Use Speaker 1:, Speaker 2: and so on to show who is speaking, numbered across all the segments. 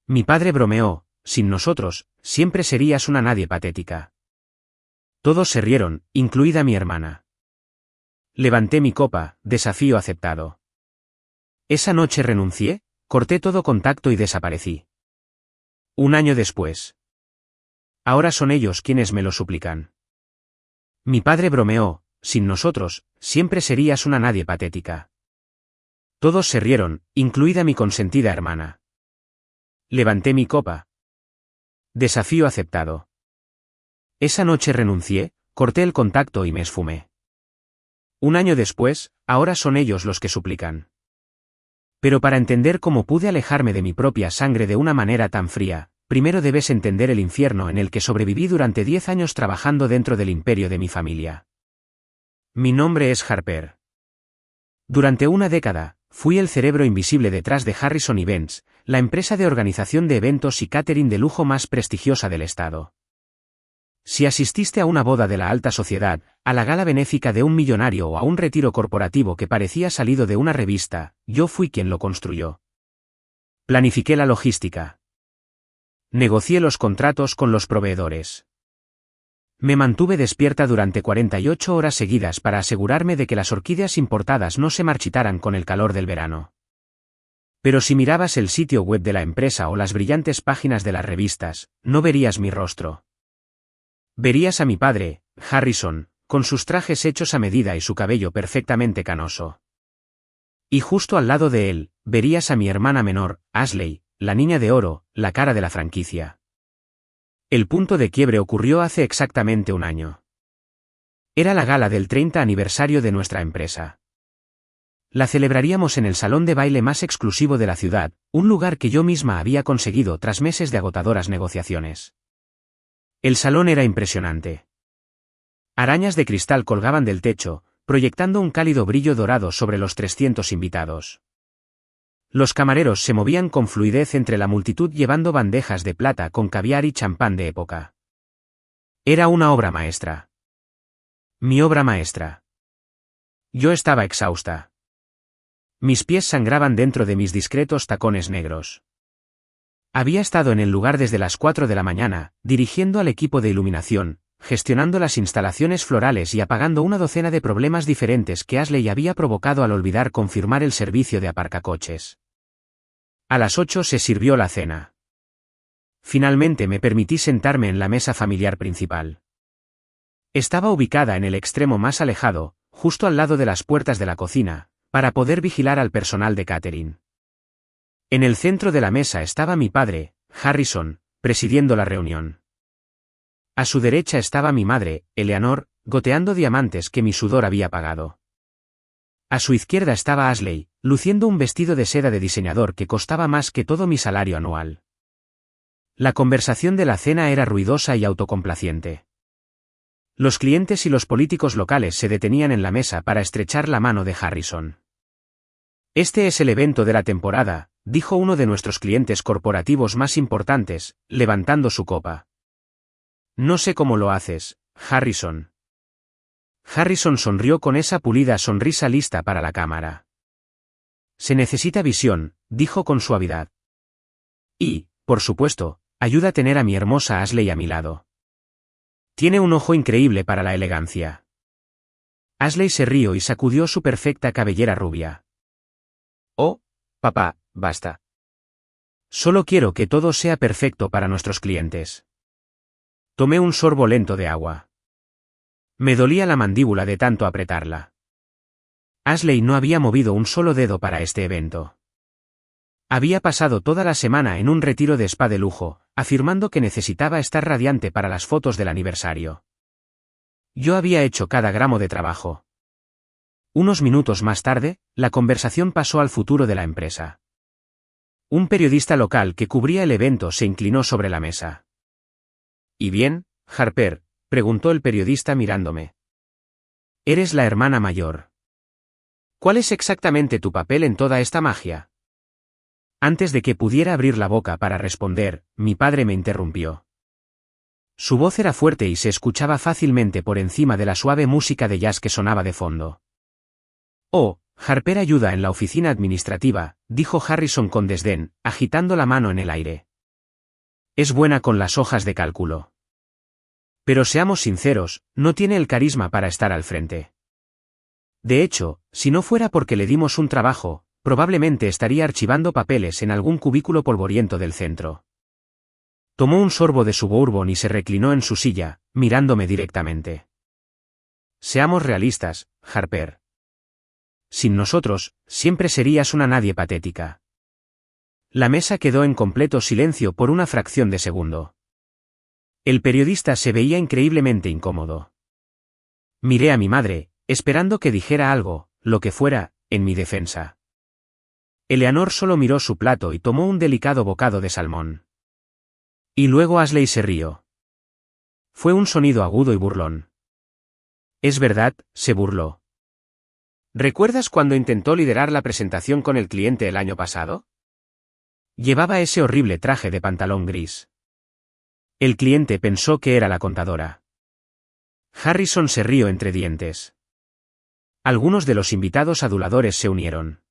Speaker 1: Mi padre bromeó, sin nosotros, siempre serías una nadie patética. Todos se rieron, incluida mi hermana. Levanté mi copa, desafío aceptado. Esa noche renuncié, corté todo contacto y desaparecí. Un año después. Ahora son ellos quienes me lo suplican. Mi padre bromeó, sin nosotros, siempre serías una nadie patética. Todos se rieron, incluida mi consentida hermana. Levanté mi copa. Desafío aceptado. Esa noche renuncié, corté el contacto y me esfumé. Un año después, ahora son ellos los que suplican. Pero para entender cómo pude alejarme de mi propia sangre de una manera tan fría, primero debes entender el infierno en el que sobreviví durante 10 años trabajando dentro del imperio de mi familia. Mi nombre es Harper. Durante una década, fui el cerebro invisible detrás de Harrison Events, la empresa de organización de eventos y catering de lujo más prestigiosa del estado. Si asististe a una boda de la alta sociedad, a la gala benéfica de un millonario o a un retiro corporativo que parecía salido de una revista, yo fui quien lo construyó. Planifiqué la logística. Negocié los contratos con los proveedores. Me mantuve despierta durante 48 horas seguidas para asegurarme de que las orquídeas importadas no se marchitaran con el calor del verano. Pero si mirabas el sitio web de la empresa o las brillantes páginas de las revistas, no verías mi rostro. Verías a mi padre, Harrison, con sus trajes hechos a medida y su cabello perfectamente canoso. Y justo al lado de él, verías a mi hermana menor, Ashley, la niña de oro, la cara de la franquicia. El punto de quiebre ocurrió hace exactamente un año. Era la gala del 30 aniversario de nuestra empresa. La celebraríamos en el salón de baile más exclusivo de la ciudad, un lugar que yo misma había conseguido tras meses de agotadoras negociaciones. El salón era impresionante. Arañas de cristal colgaban del techo, proyectando un cálido brillo dorado sobre los 300 invitados. Los camareros se movían con fluidez entre la multitud llevando bandejas de plata con caviar y champán de época. Era una obra maestra. Mi obra maestra. Yo estaba exhausta. Mis pies sangraban dentro de mis discretos tacones negros. Había estado en el lugar desde las 4 de la mañana, dirigiendo al equipo de iluminación, gestionando las instalaciones florales y apagando una docena de problemas diferentes que Ashley había provocado al olvidar confirmar el servicio de aparcacoches. A las 8 se sirvió la cena. Finalmente me permití sentarme en la mesa familiar principal. Estaba ubicada en el extremo más alejado, justo al lado de las puertas de la cocina, para poder vigilar al personal de catering. En el centro de la mesa estaba mi padre, Harrison, presidiendo la reunión. A su derecha estaba mi madre, Eleanor, goteando diamantes que mi sudor había pagado. A su izquierda estaba Ashley, luciendo un vestido de seda de diseñador que costaba más que todo mi salario anual. La conversación de la cena era ruidosa y autocomplaciente. Los clientes y los políticos locales se detenían en la mesa para estrechar la mano de Harrison. Este es el evento de la temporada, dijo uno de nuestros clientes corporativos más importantes, levantando su copa. No sé cómo lo haces, Harrison. Harrison sonrió con esa pulida sonrisa lista para la cámara. Se necesita visión, dijo con suavidad. Y, por supuesto, ayuda a tener a mi hermosa Ashley a mi lado. Tiene un ojo increíble para la elegancia. Ashley se rió y sacudió su perfecta cabellera rubia. Oh, papá, basta. Solo quiero que todo sea perfecto para nuestros clientes. Tomé un sorbo lento de agua. Me dolía la mandíbula de tanto apretarla. Ashley no había movido un solo dedo para este evento. Había pasado toda la semana en un retiro de spa de lujo, afirmando que necesitaba estar radiante para las fotos del aniversario. Yo había hecho cada gramo de trabajo. Unos minutos más tarde, la conversación pasó al futuro de la empresa. Un periodista local que cubría el evento se inclinó sobre la mesa. ¿Y bien, Harper?, preguntó el periodista mirándome. Eres la hermana mayor. ¿Cuál es exactamente tu papel en toda esta magia? Antes de que pudiera abrir la boca para responder, mi padre me interrumpió. Su voz era fuerte y se escuchaba fácilmente por encima de la suave música de jazz que sonaba de fondo. Oh, Harper ayuda en la oficina administrativa, dijo Harrison con desdén, agitando la mano en el aire. Es buena con las hojas de cálculo. Pero seamos sinceros, no tiene el carisma para estar al frente. De hecho, si no fuera porque le dimos un trabajo, probablemente estaría archivando papeles en algún cubículo polvoriento del centro. Tomó un sorbo de su bourbon y se reclinó en su silla, mirándome directamente. Seamos realistas, Harper. Sin nosotros, siempre serías una nadie patética. La mesa quedó en completo silencio por una fracción de segundo. El periodista se veía increíblemente incómodo. Miré a mi madre, esperando que dijera algo, lo que fuera, en mi defensa. Eleanor solo miró su plato y tomó un delicado bocado de salmón. Y luego Ashley se rió. Fue un sonido agudo y burlón. Es verdad, se burló. ¿Recuerdas cuando intentó liderar la presentación con el cliente el año pasado? Llevaba ese horrible traje de pantalón gris. El cliente pensó que era la contadora. Harrison se rió entre dientes. Algunos de los invitados aduladores se unieron.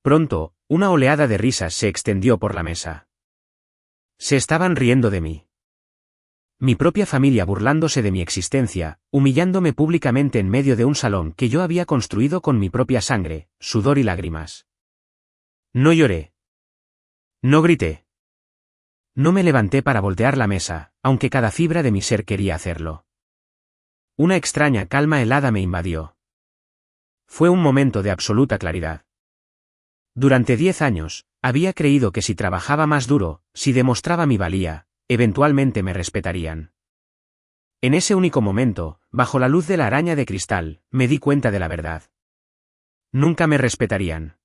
Speaker 1: Pronto, una oleada de risas se extendió por la mesa. Se estaban riendo de mí. Mi propia familia burlándose de mi existencia, humillándome públicamente en medio de un salón que yo había construido con mi propia sangre, sudor y lágrimas. No lloré. No grité. No me levanté para voltear la mesa, aunque cada fibra de mi ser quería hacerlo. Una extraña calma helada me invadió. Fue un momento de absoluta claridad. Durante 10 años, había creído que si trabajaba más duro, si demostraba mi valía, eventualmente me respetarían. En ese único momento, bajo la luz de la araña de cristal, me di cuenta de la verdad. Nunca me respetarían.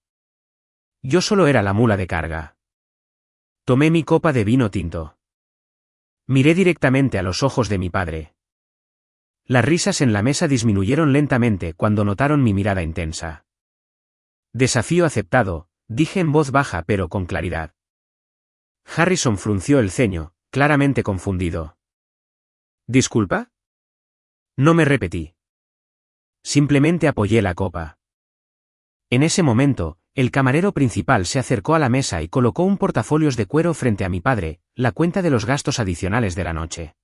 Speaker 1: Yo solo era la mula de carga. Tomé mi copa de vino tinto. Miré directamente a los ojos de mi padre. Las risas en la mesa disminuyeron lentamente cuando notaron mi mirada intensa. Desafío aceptado, dije en voz baja pero con claridad. Harrison frunció el ceño, claramente confundido. ¿Disculpa? No me repetí. Simplemente apoyé la copa. En ese momento, el camarero principal se acercó a la mesa y colocó un portafolios de cuero frente a mi padre, la cuenta de los gastos adicionales de la noche.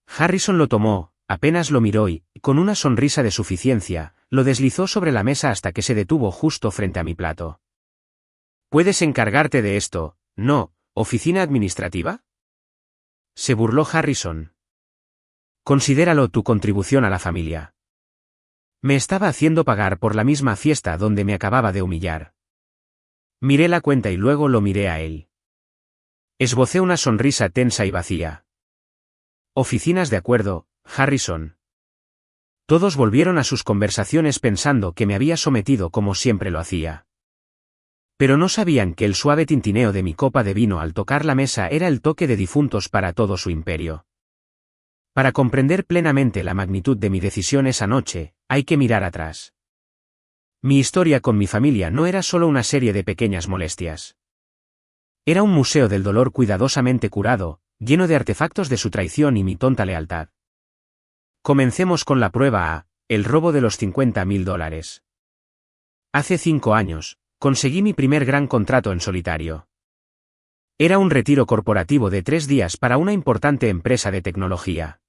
Speaker 1: Harrison lo tomó, apenas lo miró y, con una sonrisa de suficiencia, lo deslizó sobre la mesa hasta que se detuvo justo frente a mi plato. ¿Puedes encargarte de esto, no, oficina administrativa? Se burló Harrison. Considéralo tu contribución a la familia. Me estaba haciendo pagar por la misma fiesta donde me acababa de humillar. Miré la cuenta y luego lo miré a él. Esbocé una sonrisa tensa y vacía. Oficinas de acuerdo, Harrison. Todos volvieron a sus conversaciones pensando que me había sometido como siempre lo hacía. Pero no sabían que el suave tintineo de mi copa de vino al tocar la mesa era el toque de difuntos para todo su imperio. Para comprender plenamente la magnitud de mi decisión esa noche, hay que mirar atrás. Mi historia con mi familia no era solo una serie de pequeñas molestias. Era un museo del dolor cuidadosamente curado, lleno de artefactos de su traición y mi tonta lealtad. Comencemos con la prueba A, el robo de los $50.000. Hace 5 años, conseguí mi primer gran contrato en solitario. Era un retiro corporativo de 3 días para una importante empresa de tecnología.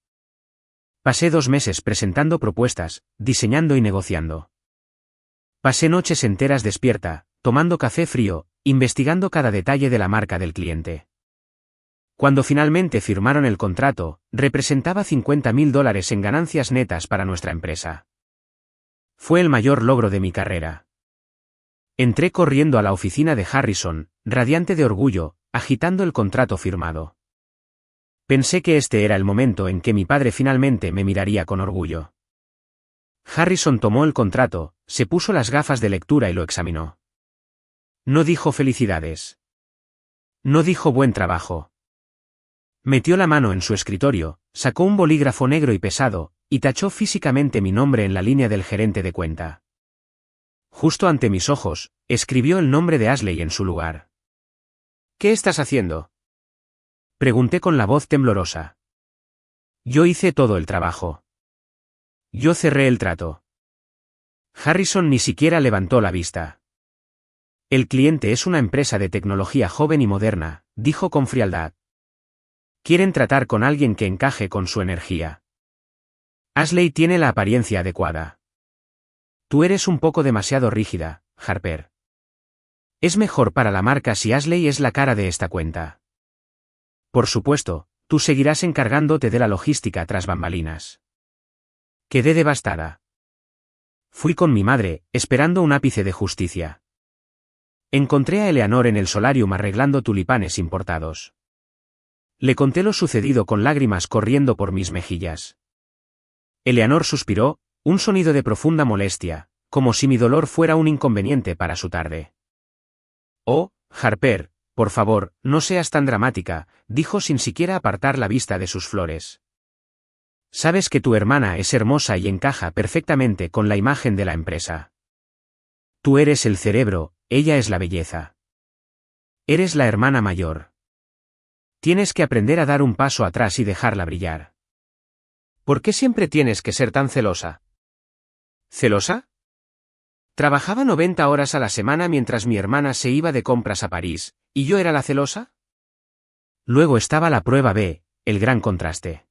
Speaker 1: Pasé 2 meses presentando propuestas, diseñando y negociando. Pasé noches enteras despierta, tomando café frío, investigando cada detalle de la marca del cliente. Cuando finalmente firmaron el contrato, representaba $50.000 en ganancias netas para nuestra empresa. Fue el mayor logro de mi carrera. Entré corriendo a la oficina de Harrison, radiante de orgullo, agitando el contrato firmado. Pensé que este era el momento en que mi padre finalmente me miraría con orgullo. Harrison tomó el contrato, se puso las gafas de lectura y lo examinó. No dijo felicidades. No dijo buen trabajo. Metió la mano en su escritorio, sacó un bolígrafo negro y pesado, y tachó físicamente mi nombre en la línea del gerente de cuenta. Justo ante mis ojos, escribió el nombre de Ashley en su lugar. ¿Qué estás haciendo?, pregunté con la voz temblorosa. Yo hice todo el trabajo. Yo cerré el trato. Harrison ni siquiera levantó la vista. El cliente es una empresa de tecnología joven y moderna, dijo con frialdad, Quieren tratar con alguien que encaje con su energía. Ashley tiene la apariencia adecuada. Tú eres un poco demasiado rígida, Harper. Es mejor para la marca si Ashley es la cara de esta cuenta. Por supuesto, tú seguirás encargándote de la logística tras bambalinas. Quedé devastada. Fui con mi madre, esperando un ápice de justicia. Encontré a Eleanor en el solarium arreglando tulipanes importados. Le conté lo sucedido con lágrimas corriendo por mis mejillas. Eleanor suspiró, un sonido de profunda molestia, como si mi dolor fuera un inconveniente para su tarde. Oh, Harper, por favor, no seas tan dramática, dijo sin siquiera apartar la vista de sus flores. Sabes que tu hermana es hermosa y encaja perfectamente con la imagen de la empresa. Tú eres el cerebro, ella es la belleza. Eres la hermana mayor. Tienes que aprender a dar un paso atrás y dejarla brillar. ¿Por qué siempre tienes que ser tan celosa? ¿Celosa? Trabajaba 90 horas a la semana mientras mi hermana se iba de compras a París, ¿y yo era la celosa? Luego estaba la prueba B, el gran contraste.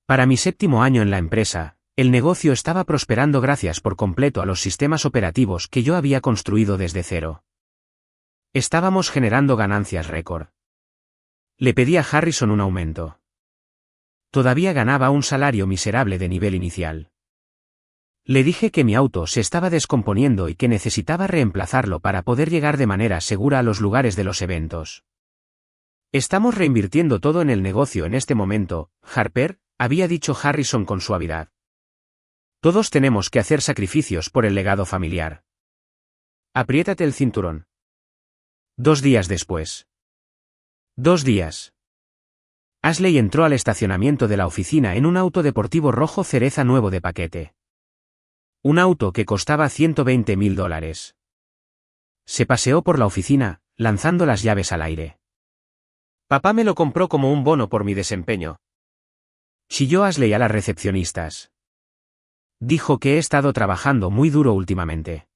Speaker 1: Para mi 7º año en la empresa, el negocio estaba prosperando gracias por completo a los sistemas operativos que yo había construido desde cero. Estábamos generando ganancias récord. Le pedí a Harrison un aumento. Todavía ganaba un salario miserable de nivel inicial. Le dije que mi auto se estaba descomponiendo y que necesitaba reemplazarlo para poder llegar de manera segura a los lugares de los eventos. Estamos reinvirtiendo todo en el negocio en este momento, Harper, había dicho Harrison con suavidad. Todos tenemos que hacer sacrificios por el legado familiar. Apriétate el cinturón. 2 días después. 2 días. Ashley entró al estacionamiento de la oficina en un auto deportivo rojo cereza nuevo de paquete. Un auto que costaba $120,000. Se paseó por la oficina, lanzando las llaves al aire. Papá me lo compró como un bono por mi desempeño. Chilló Ashley a las recepcionistas. Dijo que he estado trabajando muy duro últimamente.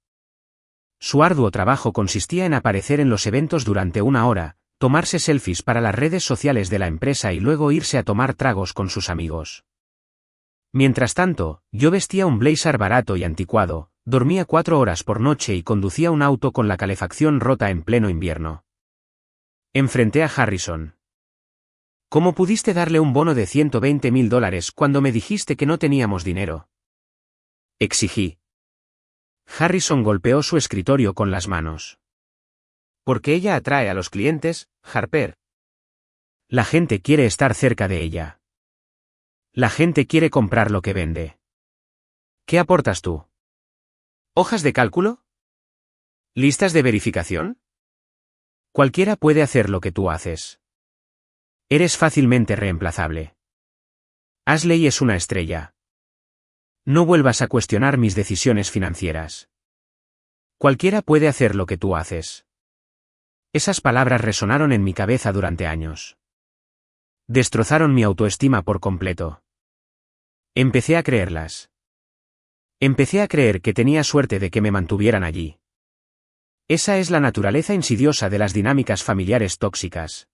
Speaker 1: Su arduo trabajo consistía en aparecer en los eventos durante 1 hora, tomarse selfies para las redes sociales de la empresa y luego irse a tomar tragos con sus amigos. Mientras tanto, yo vestía un blazer barato y anticuado, dormía 4 horas por noche y conducía un auto con la calefacción rota en pleno invierno. Enfrenté a Harrison. ¿Cómo pudiste darle un bono de $120,000 cuando me dijiste que no teníamos dinero? Exigí. Harrison golpeó su escritorio con las manos. Porque ella atrae a los clientes, Harper. La gente quiere estar cerca de ella. La gente quiere comprar lo que vende. ¿Qué aportas tú? ¿Hojas de cálculo? ¿Listas de verificación? Cualquiera puede hacer lo que tú haces. Eres fácilmente reemplazable. Ashley es una estrella. No vuelvas a cuestionar mis decisiones financieras. Cualquiera puede hacer lo que tú haces. Esas palabras resonaron en mi cabeza durante años. Destrozaron mi autoestima por completo. Empecé a creerlas. Empecé a creer que tenía suerte de que me mantuvieran allí. Esa es la naturaleza insidiosa de las dinámicas familiares tóxicas.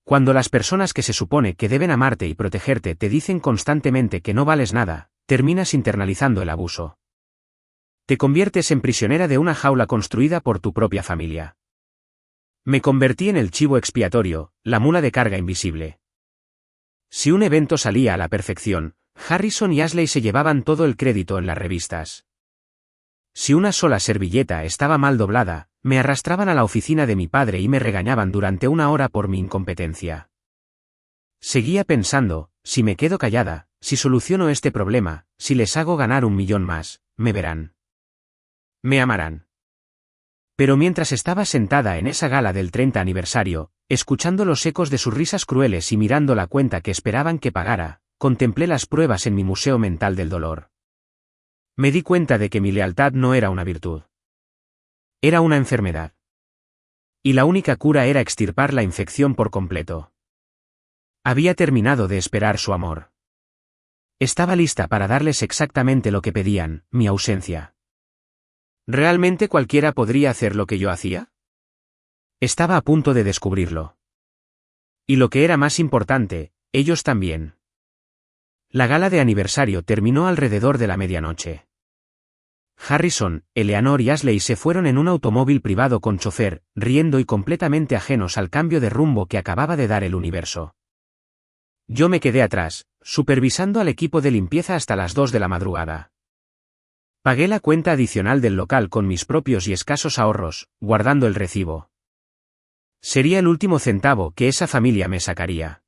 Speaker 1: Cuando las personas que se supone que deben amarte y protegerte te dicen constantemente que no vales nada, terminas internalizando el abuso. Te conviertes en prisionera de una jaula construida por tu propia familia. Me convertí en el chivo expiatorio, la mula de carga invisible. Si un evento salía a la perfección, Harrison y Ashley se llevaban todo el crédito en las revistas. Si una sola servilleta estaba mal doblada, me arrastraban a la oficina de mi padre y me regañaban durante 1 hora por mi incompetencia. Seguía pensando, si me quedo callada, si soluciono este problema, si les hago ganar 1 millón más, me verán. Me amarán. Pero mientras estaba sentada en esa gala del 30 aniversario, escuchando los ecos de sus risas crueles y mirando la cuenta que esperaban que pagara, contemplé las pruebas en mi museo mental del dolor. Me di cuenta de que mi lealtad no era una virtud. Era una enfermedad. Y la única cura era extirpar la infección por completo. Había terminado de esperar su amor. Estaba lista para darles exactamente lo que pedían, mi ausencia. ¿Realmente cualquiera podría hacer lo que yo hacía? Estaba a punto de descubrirlo. Y lo que era más importante, ellos también. La gala de aniversario terminó alrededor de la medianoche. Harrison, Eleanor y Ashley se fueron en un automóvil privado con chofer, riendo y completamente ajenos al cambio de rumbo que acababa de dar el universo. Yo me quedé atrás, supervisando al equipo de limpieza hasta las 2 de la madrugada. Pagué la cuenta adicional del local con mis propios y escasos ahorros, guardando el recibo. Sería el último centavo que esa familia me sacaría.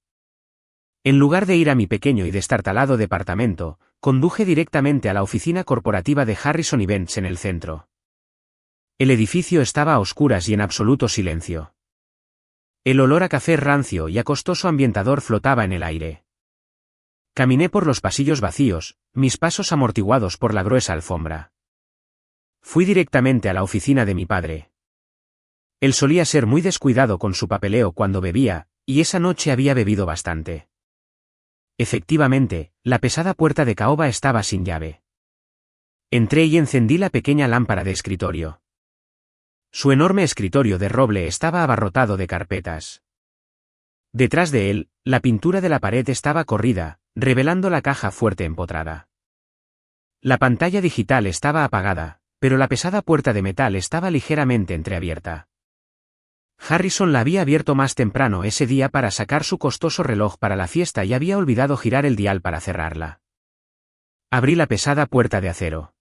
Speaker 1: En lugar de ir a mi pequeño y destartalado departamento, conduje directamente a la oficina corporativa de Harrison Events en el centro. El edificio estaba a oscuras y en absoluto silencio. El olor a café rancio y a costoso ambientador flotaba en el aire. Caminé por los pasillos vacíos, mis pasos amortiguados por la gruesa alfombra. Fui directamente a la oficina de mi padre. Él solía ser muy descuidado con su papeleo cuando bebía, y esa noche había bebido bastante. Efectivamente, la pesada puerta de caoba estaba sin llave. Entré y encendí la pequeña lámpara de escritorio. Su enorme escritorio de roble estaba abarrotado de carpetas. Detrás de él, la pintura de la pared estaba corrida, revelando la caja fuerte empotrada. La pantalla digital estaba apagada, pero la pesada puerta de metal estaba ligeramente entreabierta. Harrison la había abierto más temprano ese día para sacar su costoso reloj para la fiesta y había olvidado girar el dial para cerrarla. Abrí la pesada puerta de acero.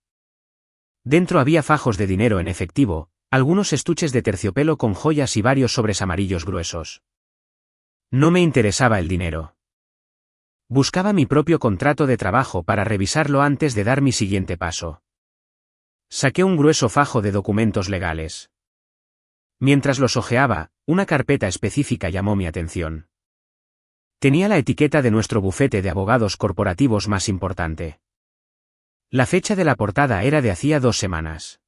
Speaker 1: Dentro había fajos de dinero en efectivo, algunos estuches de terciopelo con joyas y varios sobres amarillos gruesos. No me interesaba el dinero. Buscaba mi propio contrato de trabajo para revisarlo antes de dar mi siguiente paso. Saqué un grueso fajo de documentos legales. Mientras los hojeaba, una carpeta específica llamó mi atención. Tenía la etiqueta de nuestro bufete de abogados corporativos más importante. La fecha de la portada era de hacía 2 semanas.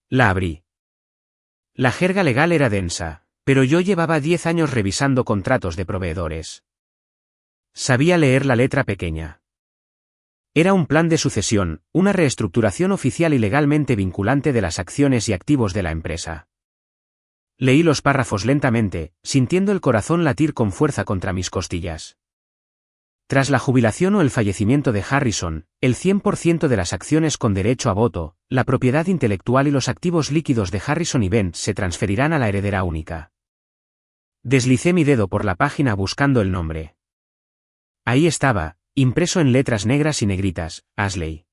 Speaker 1: La abrí. La jerga legal era densa, pero yo llevaba 10 años revisando contratos de proveedores. Sabía leer la letra pequeña. Era un plan de sucesión, una reestructuración oficial y legalmente vinculante de las acciones y activos de la empresa. Leí los párrafos lentamente, sintiendo el corazón latir con fuerza contra mis costillas. Tras la jubilación o el fallecimiento de Harrison, el 100% de las acciones con derecho a voto, la propiedad intelectual y los activos líquidos de Harrison Events se transferirán a la heredera única. Deslicé mi dedo por la página buscando el nombre. Ahí estaba, impreso en letras negras y negritas, Ashley.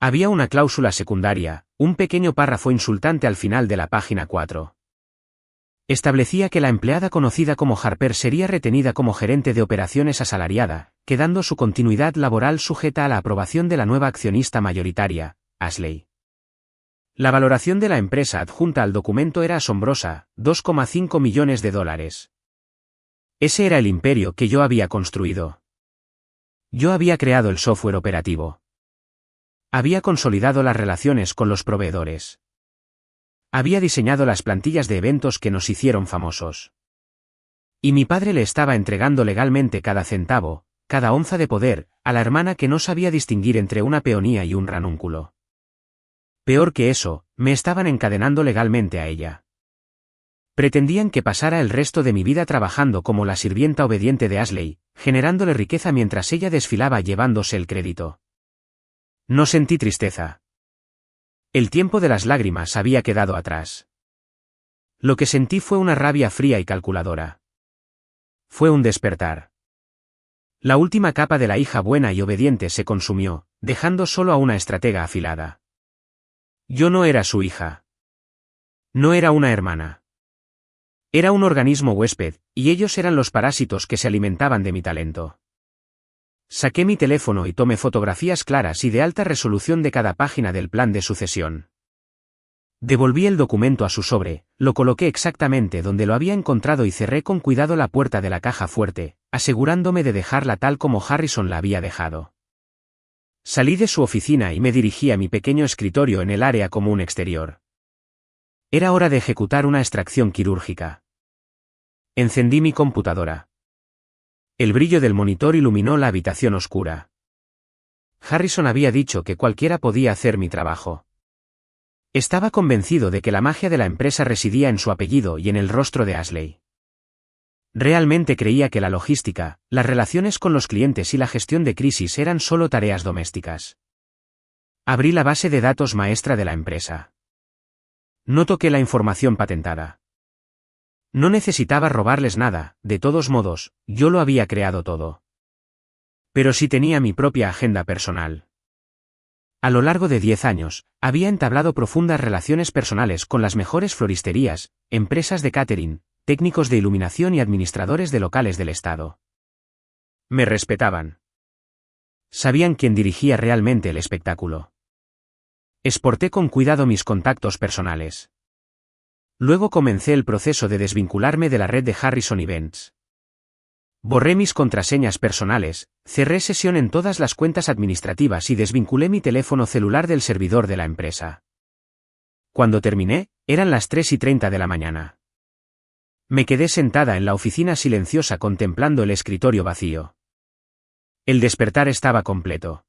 Speaker 1: Había una cláusula secundaria, un pequeño párrafo insultante al final de la página 4. Establecía que la empleada conocida como Harper sería retenida como gerente de operaciones asalariada, quedando su continuidad laboral sujeta a la aprobación de la nueva accionista mayoritaria, Ashley. La valoración de la empresa adjunta al documento era asombrosa, $2,5 millones. Ese era el imperio que yo había construido. Yo había creado el software operativo. Había consolidado las relaciones con los proveedores. Había diseñado las plantillas de eventos que nos hicieron famosos. Y mi padre le estaba entregando legalmente cada centavo, cada onza de poder, a la hermana que no sabía distinguir entre una peonía y un ranúnculo. Peor que eso, me estaban encadenando legalmente a ella. Pretendían que pasara el resto de mi vida trabajando como la sirvienta obediente de Ashley, generándole riqueza mientras ella desfilaba llevándose el crédito. No sentí tristeza. El tiempo de las lágrimas había quedado atrás. Lo que sentí fue una rabia fría y calculadora. Fue un despertar. La última capa de la hija buena y obediente se consumió, dejando solo a una estratega afilada. Yo no era su hija. No era una hermana. Era un organismo huésped, y ellos eran los parásitos que se alimentaban de mi talento. Saqué mi teléfono y tomé fotografías claras y de alta resolución de cada página del plan de sucesión. Devolví el documento a su sobre, lo coloqué exactamente donde lo había encontrado y cerré con cuidado la puerta de la caja fuerte, asegurándome de dejarla tal como Harrison la había dejado. Salí de su oficina y me dirigí a mi pequeño escritorio en el área común exterior. Era hora de ejecutar una extracción quirúrgica. Encendí mi computadora. El brillo del monitor iluminó la habitación oscura. Harrison había dicho que cualquiera podía hacer mi trabajo. Estaba convencido de que la magia de la empresa residía en su apellido y en el rostro de Ashley. Realmente creía que la logística, las relaciones con los clientes y la gestión de crisis eran solo tareas domésticas. Abrí la base de datos maestra de la empresa. No toqué la información patentada. No necesitaba robarles nada, de todos modos, yo lo había creado todo. Pero sí tenía mi propia agenda personal. A lo largo de 10 años, había entablado profundas relaciones personales con las mejores floristerías, empresas de catering, técnicos de iluminación y administradores de locales del estado. Me respetaban. Sabían quién dirigía realmente el espectáculo. Exporté con cuidado mis contactos personales. Luego comencé el proceso de desvincularme de la red de Harrison Events. Borré mis contraseñas personales, cerré sesión en todas las cuentas administrativas y desvinculé mi teléfono celular del servidor de la empresa. Cuando terminé, eran las 3:30 de la mañana. Me quedé sentada en la oficina silenciosa contemplando el escritorio vacío. El despertar estaba completo.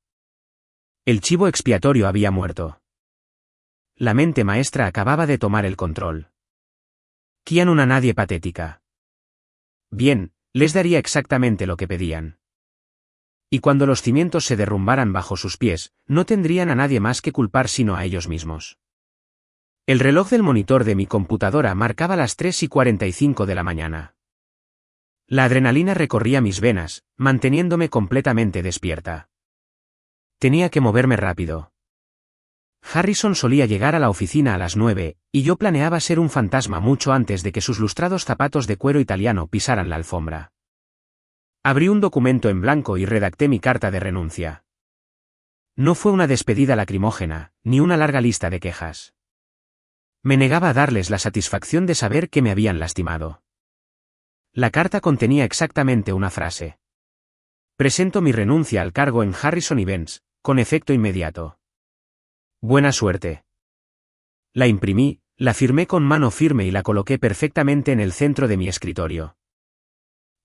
Speaker 1: El chivo expiatorio había muerto. La mente maestra acababa de tomar el control. ¿Quién una nadie patética? Bien, les daría exactamente lo que pedían. Y cuando los cimientos se derrumbaran bajo sus pies, no tendrían a nadie más que culpar sino a ellos mismos. El reloj del monitor de mi computadora marcaba las 3:45 de la mañana. La adrenalina recorría mis venas, manteniéndome completamente despierta. Tenía que moverme rápido. Harrison solía llegar a la oficina a las 9, y yo planeaba ser un fantasma mucho antes de que sus lustrados zapatos de cuero italiano pisaran la alfombra. Abrí un documento en blanco y redacté mi carta de renuncia. No fue una despedida lacrimógena, ni una larga lista de quejas. Me negaba a darles la satisfacción de saber que me habían lastimado. La carta contenía exactamente una frase. Presento mi renuncia al cargo en Harrison Events, con efecto inmediato. Buena suerte. La imprimí, la firmé con mano firme y la coloqué perfectamente en el centro de mi escritorio.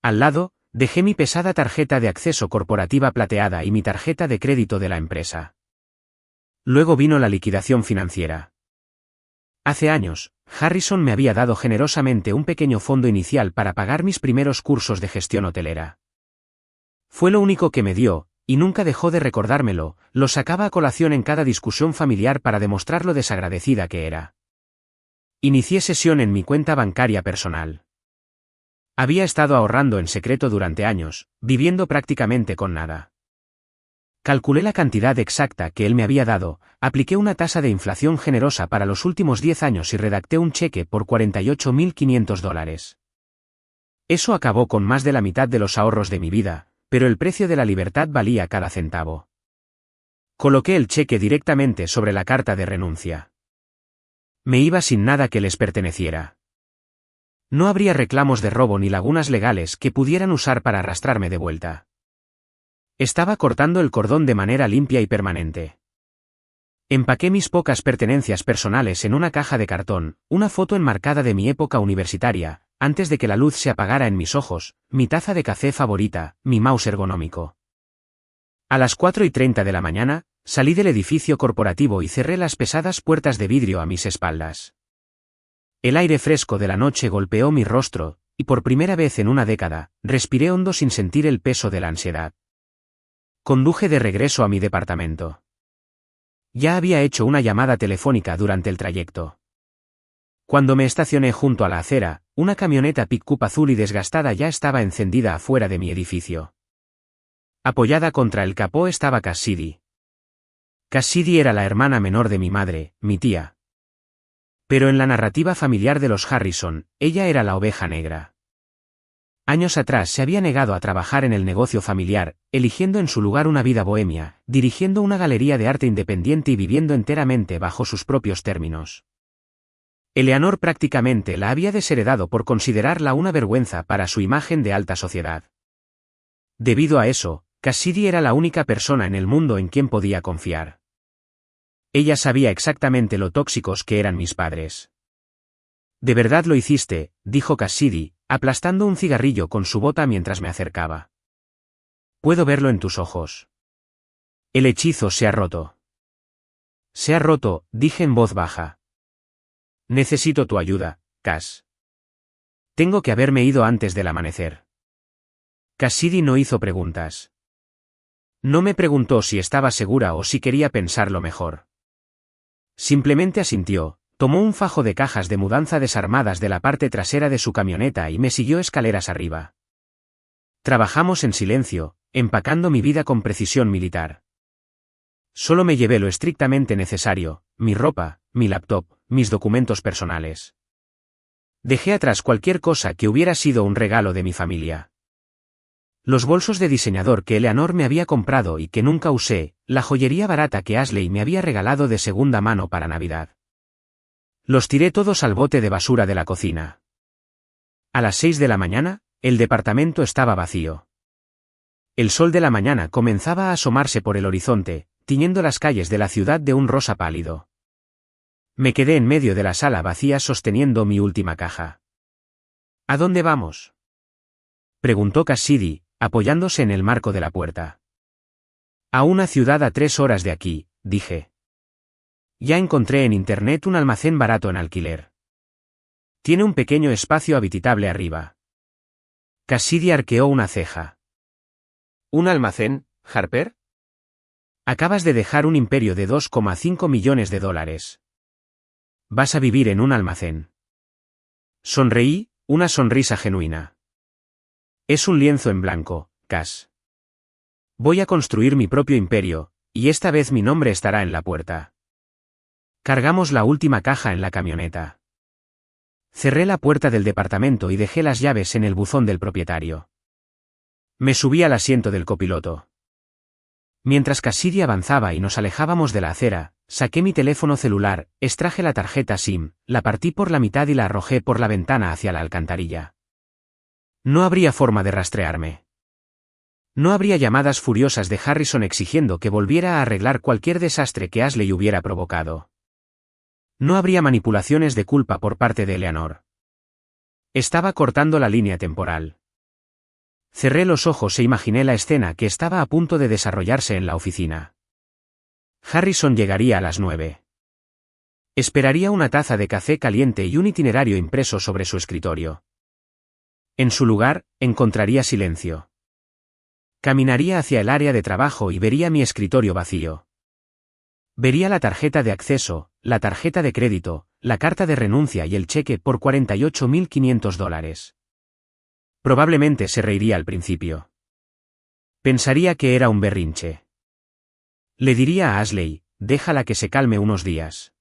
Speaker 1: Al lado, dejé mi pesada tarjeta de acceso corporativa plateada y mi tarjeta de crédito de la empresa. Luego vino la liquidación financiera. Hace años, Harrison me había dado generosamente un pequeño fondo inicial para pagar mis primeros cursos de gestión hotelera. Fue lo único que me dio, y nunca dejó de recordármelo, lo sacaba a colación en cada discusión familiar para demostrar lo desagradecida que era. Inicié sesión en mi cuenta bancaria personal. Había estado ahorrando en secreto durante años, viviendo prácticamente con nada. Calculé la cantidad exacta que él me había dado, apliqué una tasa de inflación generosa para los últimos 10 años y redacté un cheque por $48.500. Eso acabó con más de la mitad de los ahorros de mi vida, pero el precio de la libertad valía cada centavo. Coloqué el cheque directamente sobre la carta de renuncia. Me iba sin nada que les perteneciera. No habría reclamos de robo ni lagunas legales que pudieran usar para arrastrarme de vuelta. Estaba cortando el cordón de manera limpia y permanente. Empaqué mis pocas pertenencias personales en una caja de cartón, una foto enmarcada de mi época universitaria, antes de que la luz se apagara en mis ojos, mi taza de café favorita, mi mouse ergonómico. A las 4:30 de la mañana, salí del edificio corporativo y cerré las pesadas puertas de vidrio a mis espaldas. El aire fresco de la noche golpeó mi rostro, y por primera vez en una década, respiré hondo sin sentir el peso de la ansiedad. Conduje de regreso a mi departamento. Ya había hecho una llamada telefónica durante el trayecto. Cuando me estacioné junto a la acera, una camioneta pick-up azul y desgastada ya estaba encendida afuera de mi edificio. Apoyada contra el capó estaba Cassidy. Cassidy era la hermana menor de mi madre, mi tía. Pero en la narrativa familiar de los Harrison, ella era la oveja negra. Años atrás se había negado a trabajar en el negocio familiar, eligiendo en su lugar una vida bohemia, dirigiendo una galería de arte independiente y viviendo enteramente bajo sus propios términos. Eleanor prácticamente la había desheredado por considerarla una vergüenza para su imagen de alta sociedad. Debido a eso, Cassidy era la única persona en el mundo en quien podía confiar. Ella sabía exactamente lo tóxicos que eran mis padres. «¿De verdad lo hiciste?», dijo Cassidy, aplastando un cigarrillo con su bota mientras me acercaba. «Puedo verlo en tus ojos. El hechizo se ha roto». «Se ha roto», dije en voz baja. «Necesito tu ayuda, Cass». Tengo que haberme ido antes del amanecer. Cassidy no hizo preguntas. No me preguntó si estaba segura o si quería pensarlo mejor. Simplemente asintió, tomó un fajo de cajas de mudanza desarmadas de la parte trasera de su camioneta y me siguió escaleras arriba. Trabajamos en silencio, empacando mi vida con precisión militar. Solo me llevé lo estrictamente necesario, mi ropa, mi laptop, mis documentos personales. Dejé atrás cualquier cosa que hubiera sido un regalo de mi familia. Los bolsos de diseñador que Eleanor me había comprado y que nunca usé, la joyería barata que Ashley me había regalado de segunda mano para Navidad. Los tiré todos al bote de basura de la cocina. A las 6 de la mañana, el departamento estaba vacío. El sol de la mañana comenzaba a asomarse por el horizonte, tiñendo las calles de la ciudad de un rosa pálido. Me quedé en medio de la sala vacía sosteniendo mi última caja. ¿A dónde vamos?, preguntó Cassidy, apoyándose en el marco de la puerta. A una ciudad a 3 horas de aquí, dije. Ya encontré en internet un almacén barato en alquiler. Tiene un pequeño espacio habitable arriba. Cassidy arqueó una ceja. ¿Un almacén, Harper? Acabas de dejar un imperio de $2,5 millones. Vas a vivir en un almacén. Sonreí, una sonrisa genuina. Es un lienzo en blanco, Cass. Voy a construir mi propio imperio, y esta vez mi nombre estará en la puerta. Cargamos la última caja en la camioneta. Cerré la puerta del departamento y dejé las llaves en el buzón del propietario. Me subí al asiento del copiloto. Mientras Cassidy avanzaba y nos alejábamos de la acera, saqué mi teléfono celular, extraje la tarjeta SIM, la partí por la mitad y la arrojé por la ventana hacia la alcantarilla. No habría forma de rastrearme. No habría llamadas furiosas de Harrison exigiendo que volviera a arreglar cualquier desastre que Ashley hubiera provocado. No habría manipulaciones de culpa por parte de Eleanor. Estaba cortando la línea temporal. Cerré los ojos e imaginé la escena que estaba a punto de desarrollarse en la oficina. Harrison llegaría a las 9. Esperaría una taza de café caliente y un itinerario impreso sobre su escritorio. En su lugar, encontraría silencio. Caminaría hacia el área de trabajo y vería mi escritorio vacío. Vería la tarjeta de acceso, la tarjeta de crédito, la carta de renuncia y el cheque por $48.500. Probablemente se reiría al principio. Pensaría que era un berrinche. Le diría a Ashley, déjala que se calme unos días.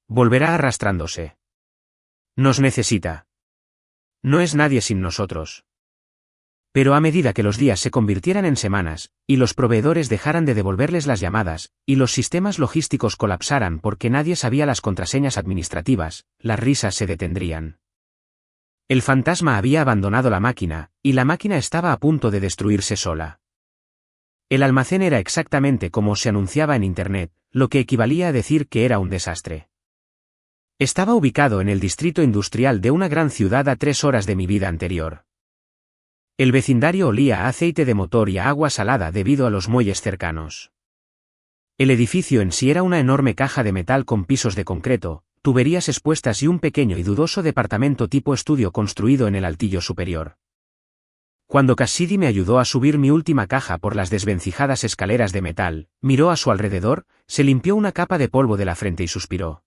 Speaker 1: Volverá arrastrándose. Nos necesita. No es nadie sin nosotros. Pero a medida que los días se convirtieran en semanas, y los proveedores dejaran de devolverles las llamadas, y los sistemas logísticos colapsaran porque nadie sabía las contraseñas administrativas, las risas se detendrían. El fantasma había abandonado la máquina, y la máquina estaba a punto de destruirse sola. El almacén era exactamente como se anunciaba en Internet, lo que equivalía a decir que era un desastre. Estaba ubicado en el distrito industrial de una gran ciudad a 3 horas de mi vida anterior. El vecindario olía a aceite de motor y a agua salada debido a los muelles cercanos. El edificio en sí era una enorme caja de metal con pisos de concreto, tuberías expuestas y un pequeño y dudoso departamento tipo estudio construido en el altillo superior. Cuando Cassidy me ayudó a subir mi última caja por las desvencijadas escaleras de metal, miró a su alrededor, se limpió una capa de polvo de la frente y suspiró.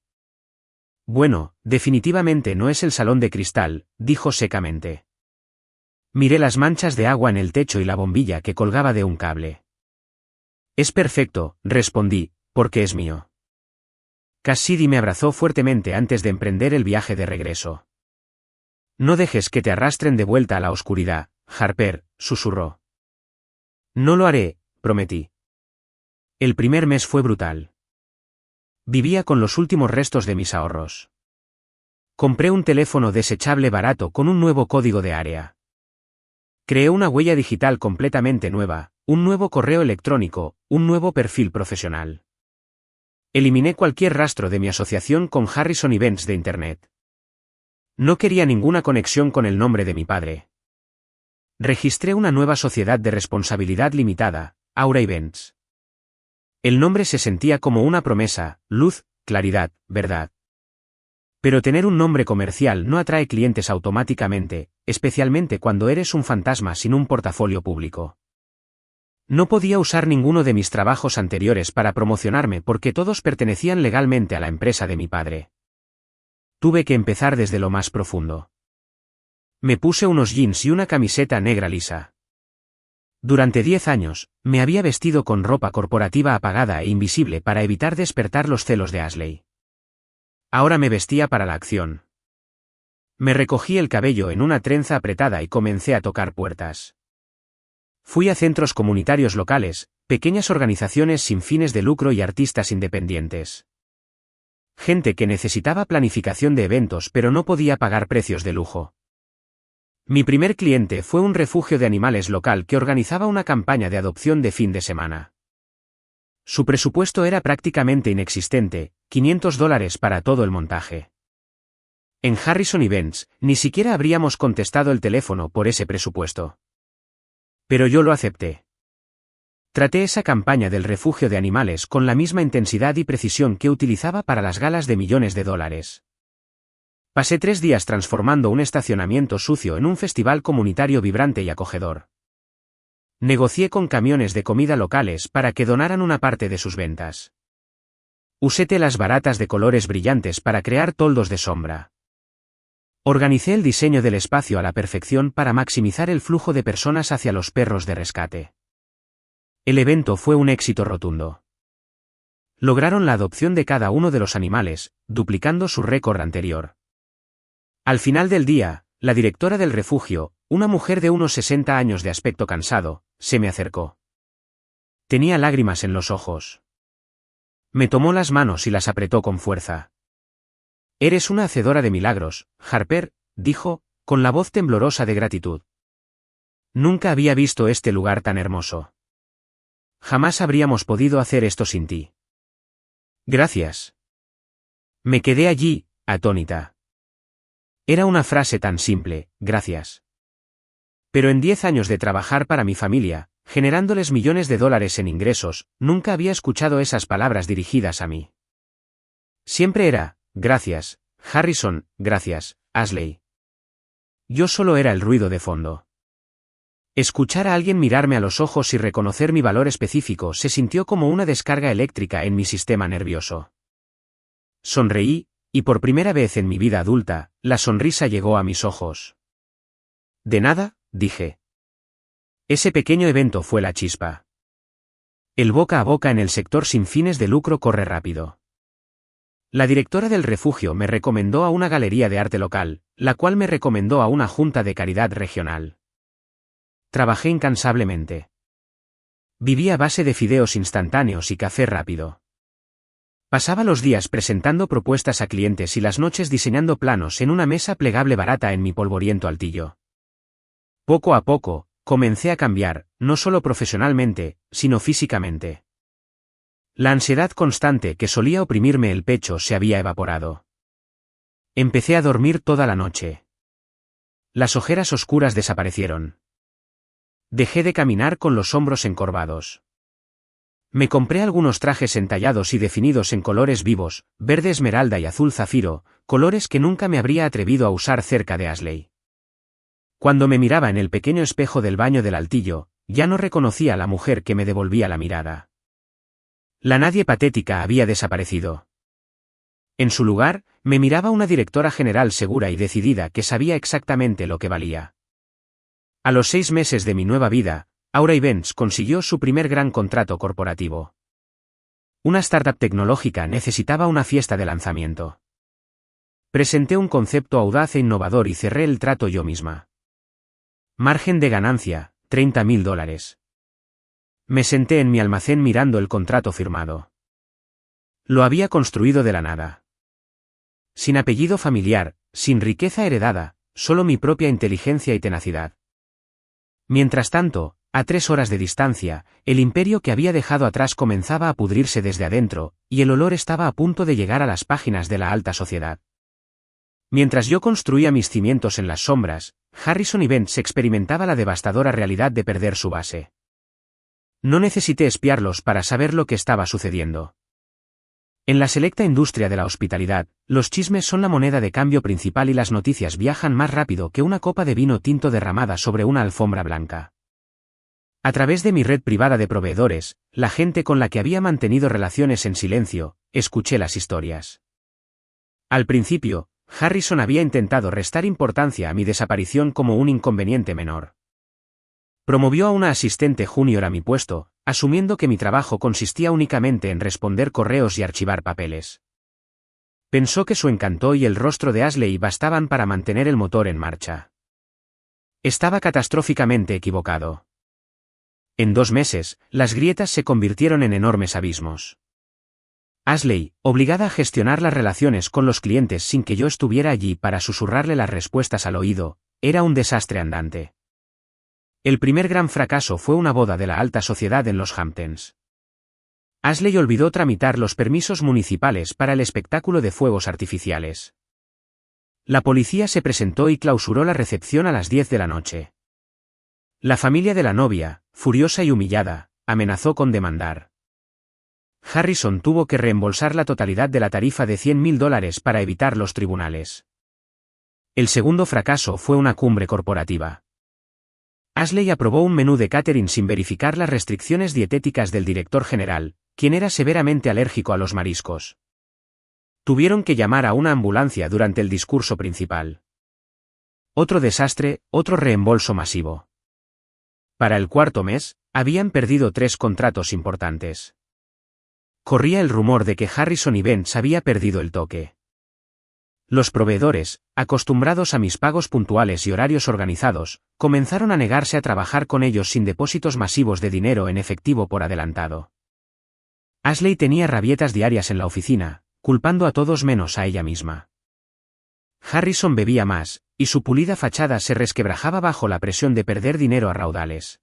Speaker 1: Bueno, definitivamente no es el salón de cristal, dijo secamente. Miré las manchas de agua en el techo y la bombilla que colgaba de un cable. Es perfecto, respondí, porque es mío. Cassidy me abrazó fuertemente antes de emprender el viaje de regreso. No dejes que te arrastren de vuelta a la oscuridad, Harper, susurró. No lo haré, prometí. El primer mes fue brutal. Vivía con los últimos restos de mis ahorros. Compré un teléfono desechable barato con un nuevo código de área. Creé una huella digital completamente nueva, un nuevo correo electrónico, un nuevo perfil profesional. Eliminé cualquier rastro de mi asociación con Harrison Events de Internet. No quería ninguna conexión con el nombre de mi padre. Registré una nueva sociedad de responsabilidad limitada, Aura Events. El nombre se sentía como una promesa, luz, claridad, verdad. Pero tener un nombre comercial no atrae clientes automáticamente, especialmente cuando eres un fantasma sin un portafolio público. No podía usar ninguno de mis trabajos anteriores para promocionarme porque todos pertenecían legalmente a la empresa de mi padre. Tuve que empezar desde lo más profundo. Me puse unos jeans y una camiseta negra lisa. Durante 10 años, me había vestido con ropa corporativa apagada e invisible para evitar despertar los celos de Ashley. Ahora me vestía para la acción. Me recogí el cabello en una trenza apretada y comencé a tocar puertas. Fui a centros comunitarios locales, pequeñas organizaciones sin fines de lucro y artistas independientes. Gente que necesitaba planificación de eventos pero no podía pagar precios de lujo. Mi primer cliente fue un refugio de animales local que organizaba una campaña de adopción de fin de semana. Su presupuesto era prácticamente inexistente, $500 para todo el montaje. En Harrison Events, ni siquiera habríamos contestado el teléfono por ese presupuesto. Pero yo lo acepté. Traté esa campaña del refugio de animales con la misma intensidad y precisión que utilizaba para las galas de millones de dólares. Pasé 3 días transformando un estacionamiento sucio en un festival comunitario vibrante y acogedor. Negocié con camiones de comida locales para que donaran una parte de sus ventas. Usé telas baratas de colores brillantes para crear toldos de sombra. Organicé el diseño del espacio a la perfección para maximizar el flujo de personas hacia los perros de rescate. El evento fue un éxito rotundo. Lograron la adopción de cada uno de los animales, duplicando su récord anterior. Al final del día, la directora del refugio, una mujer de unos 60 años de aspecto cansado, se me acercó. Tenía lágrimas en los ojos. Me tomó las manos y las apretó con fuerza. «Eres una hacedora de milagros, Harper», dijo, con la voz temblorosa de gratitud. Nunca había visto este lugar tan hermoso. Jamás habríamos podido hacer esto sin ti. Gracias. Me quedé allí, atónita. Era una frase tan simple, gracias. Pero en 10 años de trabajar para mi familia, generándoles millones de dólares en ingresos, nunca había escuchado esas palabras dirigidas a mí. Siempre era, gracias, Harrison, gracias, Ashley. Yo solo era el ruido de fondo. Escuchar a alguien mirarme a los ojos y reconocer mi valor específico se sintió como una descarga eléctrica en mi sistema nervioso. Sonreí, y por primera vez en mi vida adulta, la sonrisa llegó a mis ojos. De nada, dije. Ese pequeño evento fue la chispa. El boca a boca en el sector sin fines de lucro corre rápido. La directora del refugio me recomendó a una galería de arte local, la cual me recomendó a una junta de caridad regional. Trabajé incansablemente. Viví a base de fideos instantáneos y café rápido. Pasaba los días presentando propuestas a clientes y las noches diseñando planos en una mesa plegable barata en mi polvoriento altillo. Poco a poco, comencé a cambiar, no solo profesionalmente, sino físicamente. La ansiedad constante que solía oprimirme el pecho se había evaporado. Empecé a dormir toda la noche. Las ojeras oscuras desaparecieron. Dejé de caminar con los hombros encorvados. Me compré algunos trajes entallados y definidos en colores vivos, verde esmeralda y azul zafiro, colores que nunca me habría atrevido a usar cerca de Ashley. Cuando me miraba en el pequeño espejo del baño del altillo, ya no reconocía a la mujer que me devolvía la mirada. La nadie patética había desaparecido. En su lugar, me miraba una directora general segura y decidida que sabía exactamente lo que valía. A los 6 meses de mi nueva vida, Aura Events consiguió su primer gran contrato corporativo. Una startup tecnológica necesitaba una fiesta de lanzamiento. Presenté un concepto audaz e innovador y cerré el trato yo misma. Margen de ganancia, $30,000. Me senté en mi almacén mirando el contrato firmado. Lo había construido de la nada. Sin apellido familiar, sin riqueza heredada, solo mi propia inteligencia y tenacidad. Mientras tanto, a 3 horas de distancia, el imperio que había dejado atrás comenzaba a pudrirse desde adentro, y el olor estaba a punto de llegar a las páginas de la alta sociedad. Mientras yo construía mis cimientos en las sombras, Harrison Events experimentaba la devastadora realidad de perder su base. No necesité espiarlos para saber lo que estaba sucediendo. En la selecta industria de la hospitalidad, los chismes son la moneda de cambio principal y las noticias viajan más rápido que una copa de vino tinto derramada sobre una alfombra blanca. A través de mi red privada de proveedores, la gente con la que había mantenido relaciones en silencio, escuché las historias. Al principio, Harrison había intentado restar importancia a mi desaparición como un inconveniente menor. Promovió a una asistente junior a mi puesto, asumiendo que mi trabajo consistía únicamente en responder correos y archivar papeles. Pensó que su encanto y el rostro de Ashley bastaban para mantener el motor en marcha. Estaba catastróficamente equivocado. En 2 meses, las grietas se convirtieron en enormes abismos. Ashley, obligada a gestionar las relaciones con los clientes sin que yo estuviera allí para susurrarle las respuestas al oído, era un desastre andante. El primer gran fracaso fue una boda de la alta sociedad en los Hamptons. Ashley olvidó tramitar los permisos municipales para el espectáculo de fuegos artificiales. La policía se presentó y clausuró la recepción a las 10 de la noche. La familia de la novia, furiosa y humillada, amenazó con demandar. Harrison tuvo que reembolsar la totalidad de la tarifa de $100.000 para evitar los tribunales. El segundo fracaso fue una cumbre corporativa. Ashley aprobó un menú de catering sin verificar las restricciones dietéticas del director general, quien era severamente alérgico a los mariscos. Tuvieron que llamar a una ambulancia durante el discurso principal. Otro desastre, otro reembolso masivo. Para el 4.º mes, habían perdido 3 contratos importantes. Corría el rumor de que Harrison y Benz había perdido el toque. Los proveedores, acostumbrados a mis pagos puntuales y horarios organizados, comenzaron a negarse a trabajar con ellos sin depósitos masivos de dinero en efectivo por adelantado. Ashley tenía rabietas diarias en la oficina, culpando a todos menos a ella misma. Harrison bebía más, y su pulida fachada se resquebrajaba bajo la presión de perder dinero a raudales.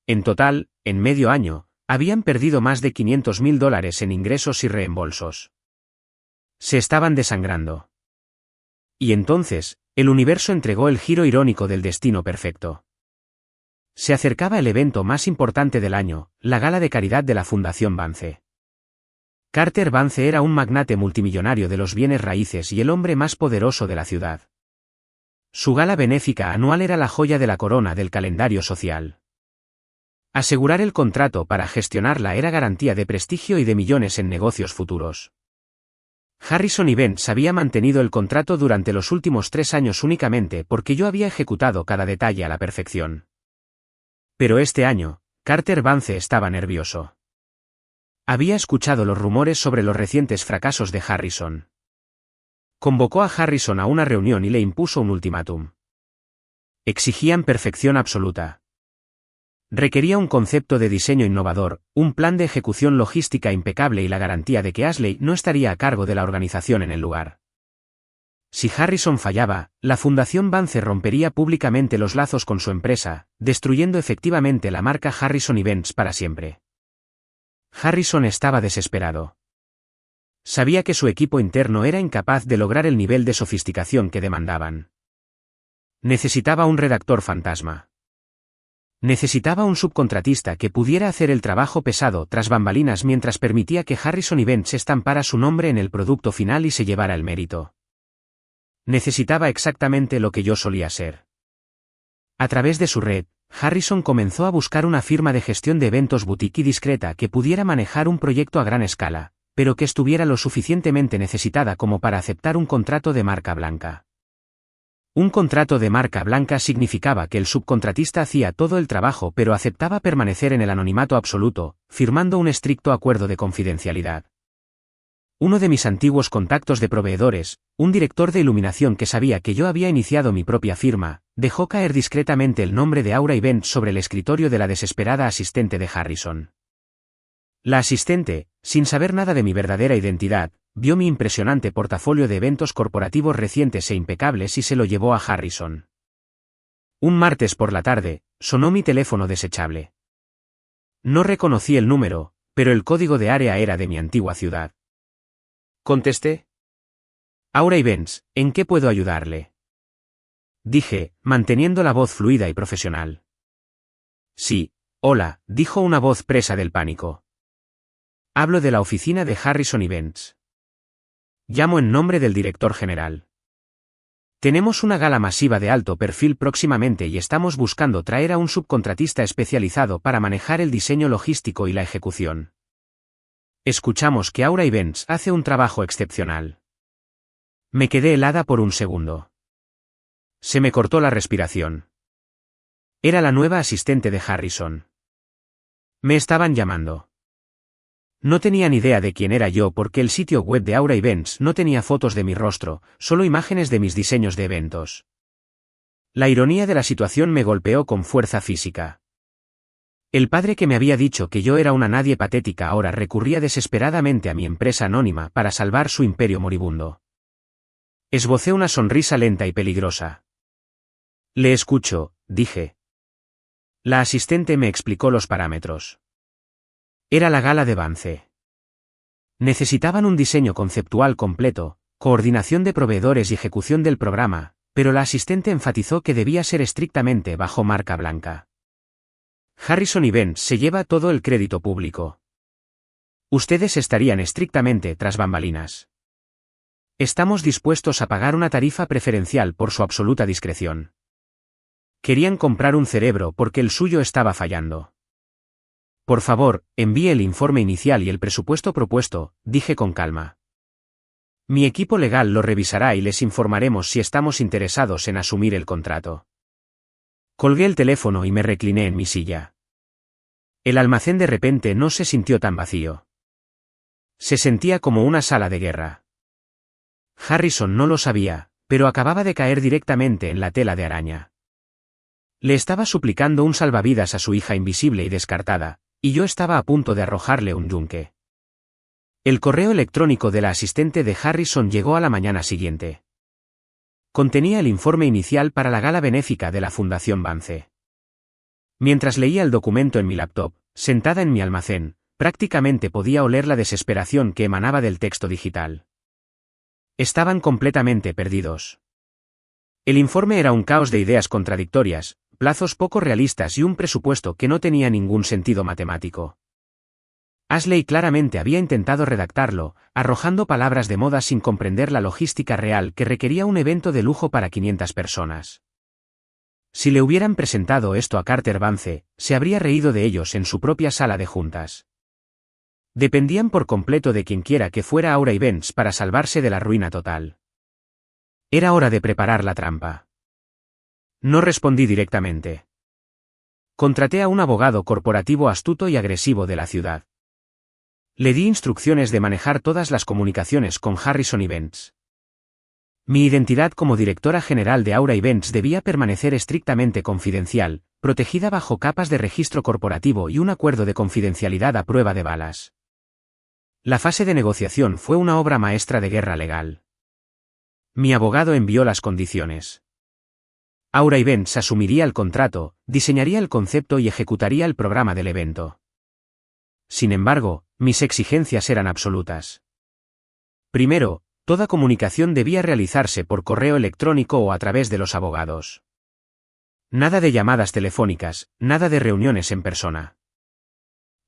Speaker 1: En total, en medio año, habían perdido más de $500.000 en ingresos y reembolsos. Se estaban desangrando. Y entonces, el universo entregó el giro irónico del destino perfecto. Se acercaba el evento más importante del año, la gala de caridad de la Fundación Vance. Carter Vance era un magnate multimillonario de los bienes raíces y el hombre más poderoso de la ciudad. Su gala benéfica anual era la joya de la corona del calendario social. Asegurar el contrato para gestionarla era garantía de prestigio y de millones en negocios futuros. Harrison y Benz había mantenido el contrato durante los últimos 3 años únicamente porque yo había ejecutado cada detalle a la perfección. Pero este año, Carter Vance estaba nervioso. Había escuchado los rumores sobre los recientes fracasos de Harrison. Convocó a Harrison a una reunión y le impuso un ultimátum. Exigían perfección absoluta. Requería un concepto de diseño innovador, un plan de ejecución logística impecable y la garantía de que Ashley no estaría a cargo de la organización en el lugar. Si Harrison fallaba, la Fundación Vance rompería públicamente los lazos con su empresa, destruyendo efectivamente la marca Harrison y Benz para siempre. Harrison estaba desesperado. Sabía que su equipo interno era incapaz de lograr el nivel de sofisticación que demandaban. Necesitaba un redactor fantasma. Necesitaba un subcontratista que pudiera hacer el trabajo pesado tras bambalinas mientras permitía que Harrison y Benz estampara su nombre en el producto final y se llevara el mérito. Necesitaba exactamente lo que yo solía ser. A través de su red, Harrison comenzó a buscar una firma de gestión de eventos boutique y discreta que pudiera manejar un proyecto a gran escala, pero que estuviera lo suficientemente necesitada como para aceptar un contrato de marca blanca. Un contrato de marca blanca significaba que el subcontratista hacía todo el trabajo pero aceptaba permanecer en el anonimato absoluto, firmando un estricto acuerdo de confidencialidad. Uno de mis antiguos contactos de proveedores, un director de iluminación que sabía que yo había iniciado mi propia firma, dejó caer discretamente el nombre de Aura Event sobre el escritorio de la desesperada asistente de Harrison. La asistente, sin saber nada de mi verdadera identidad, vio mi impresionante portafolio de eventos corporativos recientes e impecables y se lo llevó a Harrison. Un martes por la tarde, sonó mi teléfono desechable. No reconocí el número, pero el código de área era de mi antigua ciudad. Contesté. Aura Events, ¿en qué puedo ayudarle? Dije, manteniendo la voz fluida y profesional. Sí, hola, dijo una voz presa del pánico. Hablo de la oficina de Harrison Events. Llamo en nombre del director general. Tenemos una gala masiva de alto perfil próximamente y estamos buscando traer a un subcontratista especializado para manejar el diseño logístico y la ejecución. Escuchamos que Aura Events hace un trabajo excepcional. Me quedé helada por un segundo. Se me cortó la respiración. Era la nueva asistente de Harrison. Me estaban llamando. No tenía ni idea de quién era yo porque el sitio web de Aura Events no tenía fotos de mi rostro, solo imágenes de mis diseños de eventos. La ironía de la situación me golpeó con fuerza física. El padre que me había dicho que yo era una nadie patética ahora recurría desesperadamente a mi empresa anónima para salvar su imperio moribundo. Esbocé una sonrisa lenta y peligrosa. Le escucho, dije. La asistente me explicó los parámetros. Era la gala de Vance. Necesitaban un diseño conceptual completo, coordinación de proveedores y ejecución del programa, pero la asistente enfatizó que debía ser estrictamente bajo marca blanca. Harrison Events se lleva todo el crédito público. Ustedes estarían estrictamente tras bambalinas. Estamos dispuestos a pagar una tarifa preferencial por su absoluta discreción. Querían comprar un cerebro porque el suyo estaba fallando. Por favor, envíe el informe inicial y el presupuesto propuesto, dije con calma. Mi equipo legal lo revisará y les informaremos si estamos interesados en asumir el contrato. Colgué el teléfono y me recliné en mi silla. El almacén de repente no se sintió tan vacío. Se sentía como una sala de guerra. Harrison no lo sabía, pero acababa de caer directamente en la tela de araña. Le estaba suplicando un salvavidas a su hija invisible y descartada, y yo estaba a punto de arrojarle un yunque. El correo electrónico de la asistente de Harrison llegó a la mañana siguiente. Contenía el informe inicial para la gala benéfica de la Fundación Vance. Mientras leía el documento en mi laptop, sentada en mi almacén, prácticamente podía oler la desesperación que emanaba del texto digital. Estaban completamente perdidos. El informe era un caos de ideas contradictorias, plazos poco realistas y un presupuesto que no tenía ningún sentido matemático. Ashley claramente había intentado redactarlo, arrojando palabras de moda sin comprender la logística real que requería un evento de lujo para 500 personas. Si le hubieran presentado esto a Carter Vance, se habría reído de ellos en su propia sala de juntas. Dependían por completo de quienquiera que fuera Aura Events para salvarse de la ruina total. Era hora de preparar la trampa. No respondí directamente. Contraté a un abogado corporativo astuto y agresivo de la ciudad. Le di instrucciones de manejar todas las comunicaciones con Harrison Events. Mi identidad como directora general de Aura Events debía permanecer estrictamente confidencial, protegida bajo capas de registro corporativo y un acuerdo de confidencialidad a prueba de balas. La fase de negociación fue una obra maestra de guerra legal. Mi abogado envió las condiciones. Aura Events asumiría el contrato, diseñaría el concepto y ejecutaría el programa del evento. Sin embargo, mis exigencias eran absolutas. Primero, toda comunicación debía realizarse por correo electrónico o a través de los abogados. Nada de llamadas telefónicas, nada de reuniones en persona.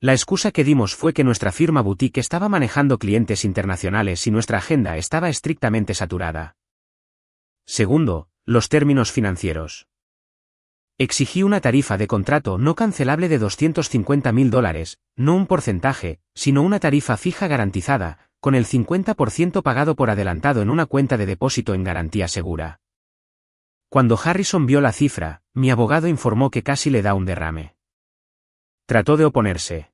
Speaker 1: La excusa que dimos fue que nuestra firma boutique estaba manejando clientes internacionales y nuestra agenda estaba estrictamente saturada. Segundo, los términos financieros. Exigí una tarifa de contrato no cancelable de $250.000, no un porcentaje, sino una tarifa fija garantizada, con el 50% pagado por adelantado en una cuenta de depósito en garantía segura. Cuando Harrison vio la cifra, mi abogado informó que casi le da un derrame. Trató de oponerse.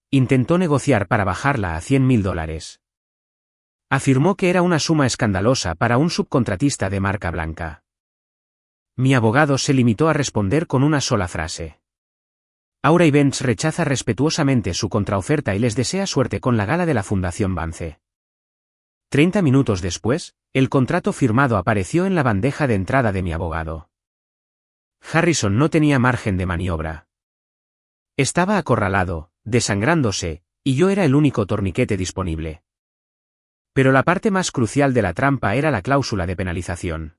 Speaker 1: Intentó negociar para bajarla a $100.000. Afirmó que era una suma escandalosa para un subcontratista de marca blanca. Mi abogado se limitó a responder con una sola frase. Aura Events rechaza respetuosamente su contraoferta y les desea suerte con la gala de la Fundación Vance. 30 minutos después, el contrato firmado apareció en la bandeja de entrada de mi abogado. Harrison no tenía margen de maniobra. Estaba acorralado, desangrándose, y yo era el único torniquete disponible. Pero la parte más crucial de la trampa era la cláusula de penalización.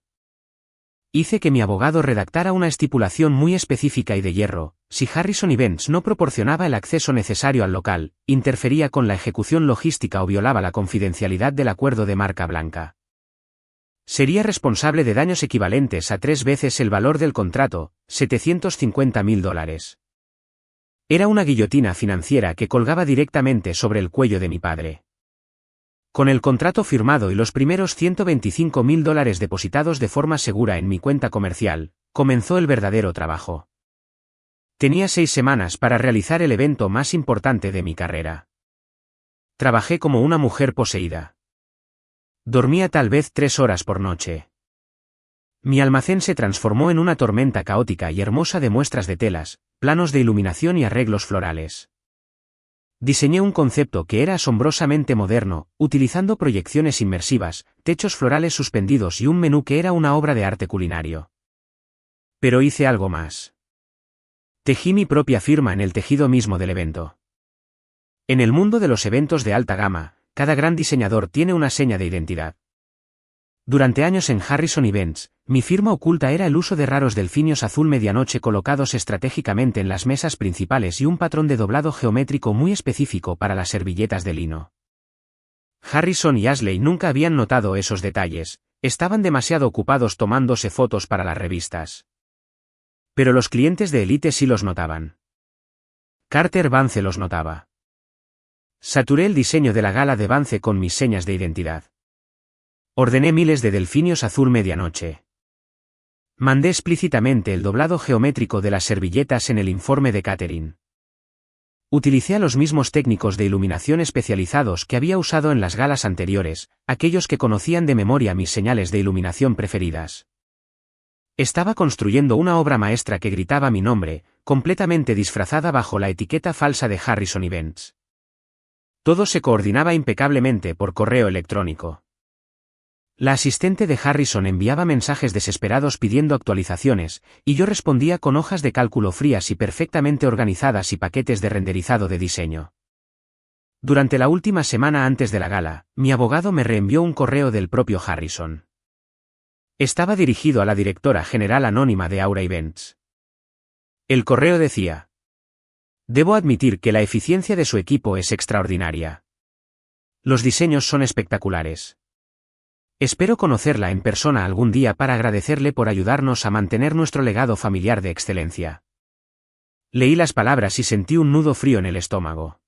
Speaker 1: Hice que mi abogado redactara una estipulación muy específica y de hierro: si Harrison Events no proporcionaba el acceso necesario al local, interfería con la ejecución logística o violaba la confidencialidad del acuerdo de marca blanca, sería responsable de daños equivalentes a 3 veces el valor del contrato, $750.000. Era una guillotina financiera que colgaba directamente sobre el cuello de mi padre. Con el contrato firmado y los primeros $125.000 depositados de forma segura en mi cuenta comercial, comenzó el verdadero trabajo. Tenía 6 semanas para realizar el evento más importante de mi carrera. Trabajé como una mujer poseída. Dormía tal vez 3 horas por noche. Mi almacén se transformó en una tormenta caótica y hermosa de muestras de telas, planos de iluminación y arreglos florales. Diseñé un concepto que era asombrosamente moderno, utilizando proyecciones inmersivas, techos florales suspendidos y un menú que era una obra de arte culinario. Pero hice algo más. Tejí mi propia firma en el tejido mismo del evento. En el mundo de los eventos de alta gama, cada gran diseñador tiene una seña de identidad. Durante años en Harrison Events, mi firma oculta era el uso de raros delfinios azul medianoche colocados estratégicamente en las mesas principales y un patrón de doblado geométrico muy específico para las servilletas de lino. Harrison y Ashley nunca habían notado esos detalles, estaban demasiado ocupados tomándose fotos para las revistas. Pero los clientes de élite sí los notaban. Carter Vance los notaba. Saturé el diseño de la gala de Vance con mis señas de identidad. Ordené miles de delfinios azul medianoche. Mandé explícitamente el doblado geométrico de las servilletas en el informe de catering. Utilicé a los mismos técnicos de iluminación especializados que había usado en las galas anteriores, aquellos que conocían de memoria mis señales de iluminación preferidas. Estaba construyendo una obra maestra que gritaba mi nombre, completamente disfrazada bajo la etiqueta falsa de Harrison Events. Todo se coordinaba impecablemente por correo electrónico. La asistente de Harrison enviaba mensajes desesperados pidiendo actualizaciones, y yo respondía con hojas de cálculo frías y perfectamente organizadas y paquetes de renderizado de diseño. Durante la última semana antes de la gala, mi abogado me reenvió un correo del propio Harrison. Estaba dirigido a la directora general anónima de Aura Events. El correo decía: debo admitir que la eficiencia de su equipo es extraordinaria. Los diseños son espectaculares. Espero conocerla en persona algún día para agradecerle por ayudarnos a mantener nuestro legado familiar de excelencia. Leí las palabras y sentí un nudo frío en el estómago.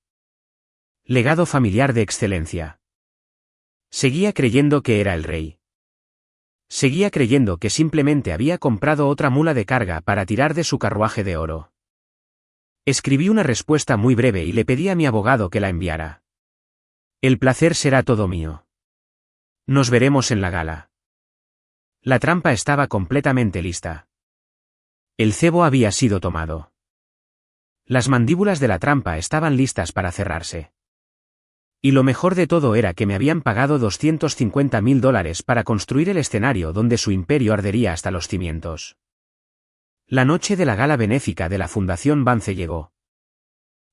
Speaker 1: Legado familiar de excelencia. Seguía creyendo que era el rey. Seguía creyendo que simplemente había comprado otra mula de carga para tirar de su carruaje de oro. Escribí una respuesta muy breve y le pedí a mi abogado que la enviara. El placer será todo mío. Nos veremos en la gala. La trampa estaba completamente lista. El cebo había sido tomado. Las mandíbulas de la trampa estaban listas para cerrarse. Y lo mejor de todo era que me habían pagado $250.000 para construir el escenario donde su imperio ardería hasta los cimientos. La noche de la gala benéfica de la Fundación Vance llegó.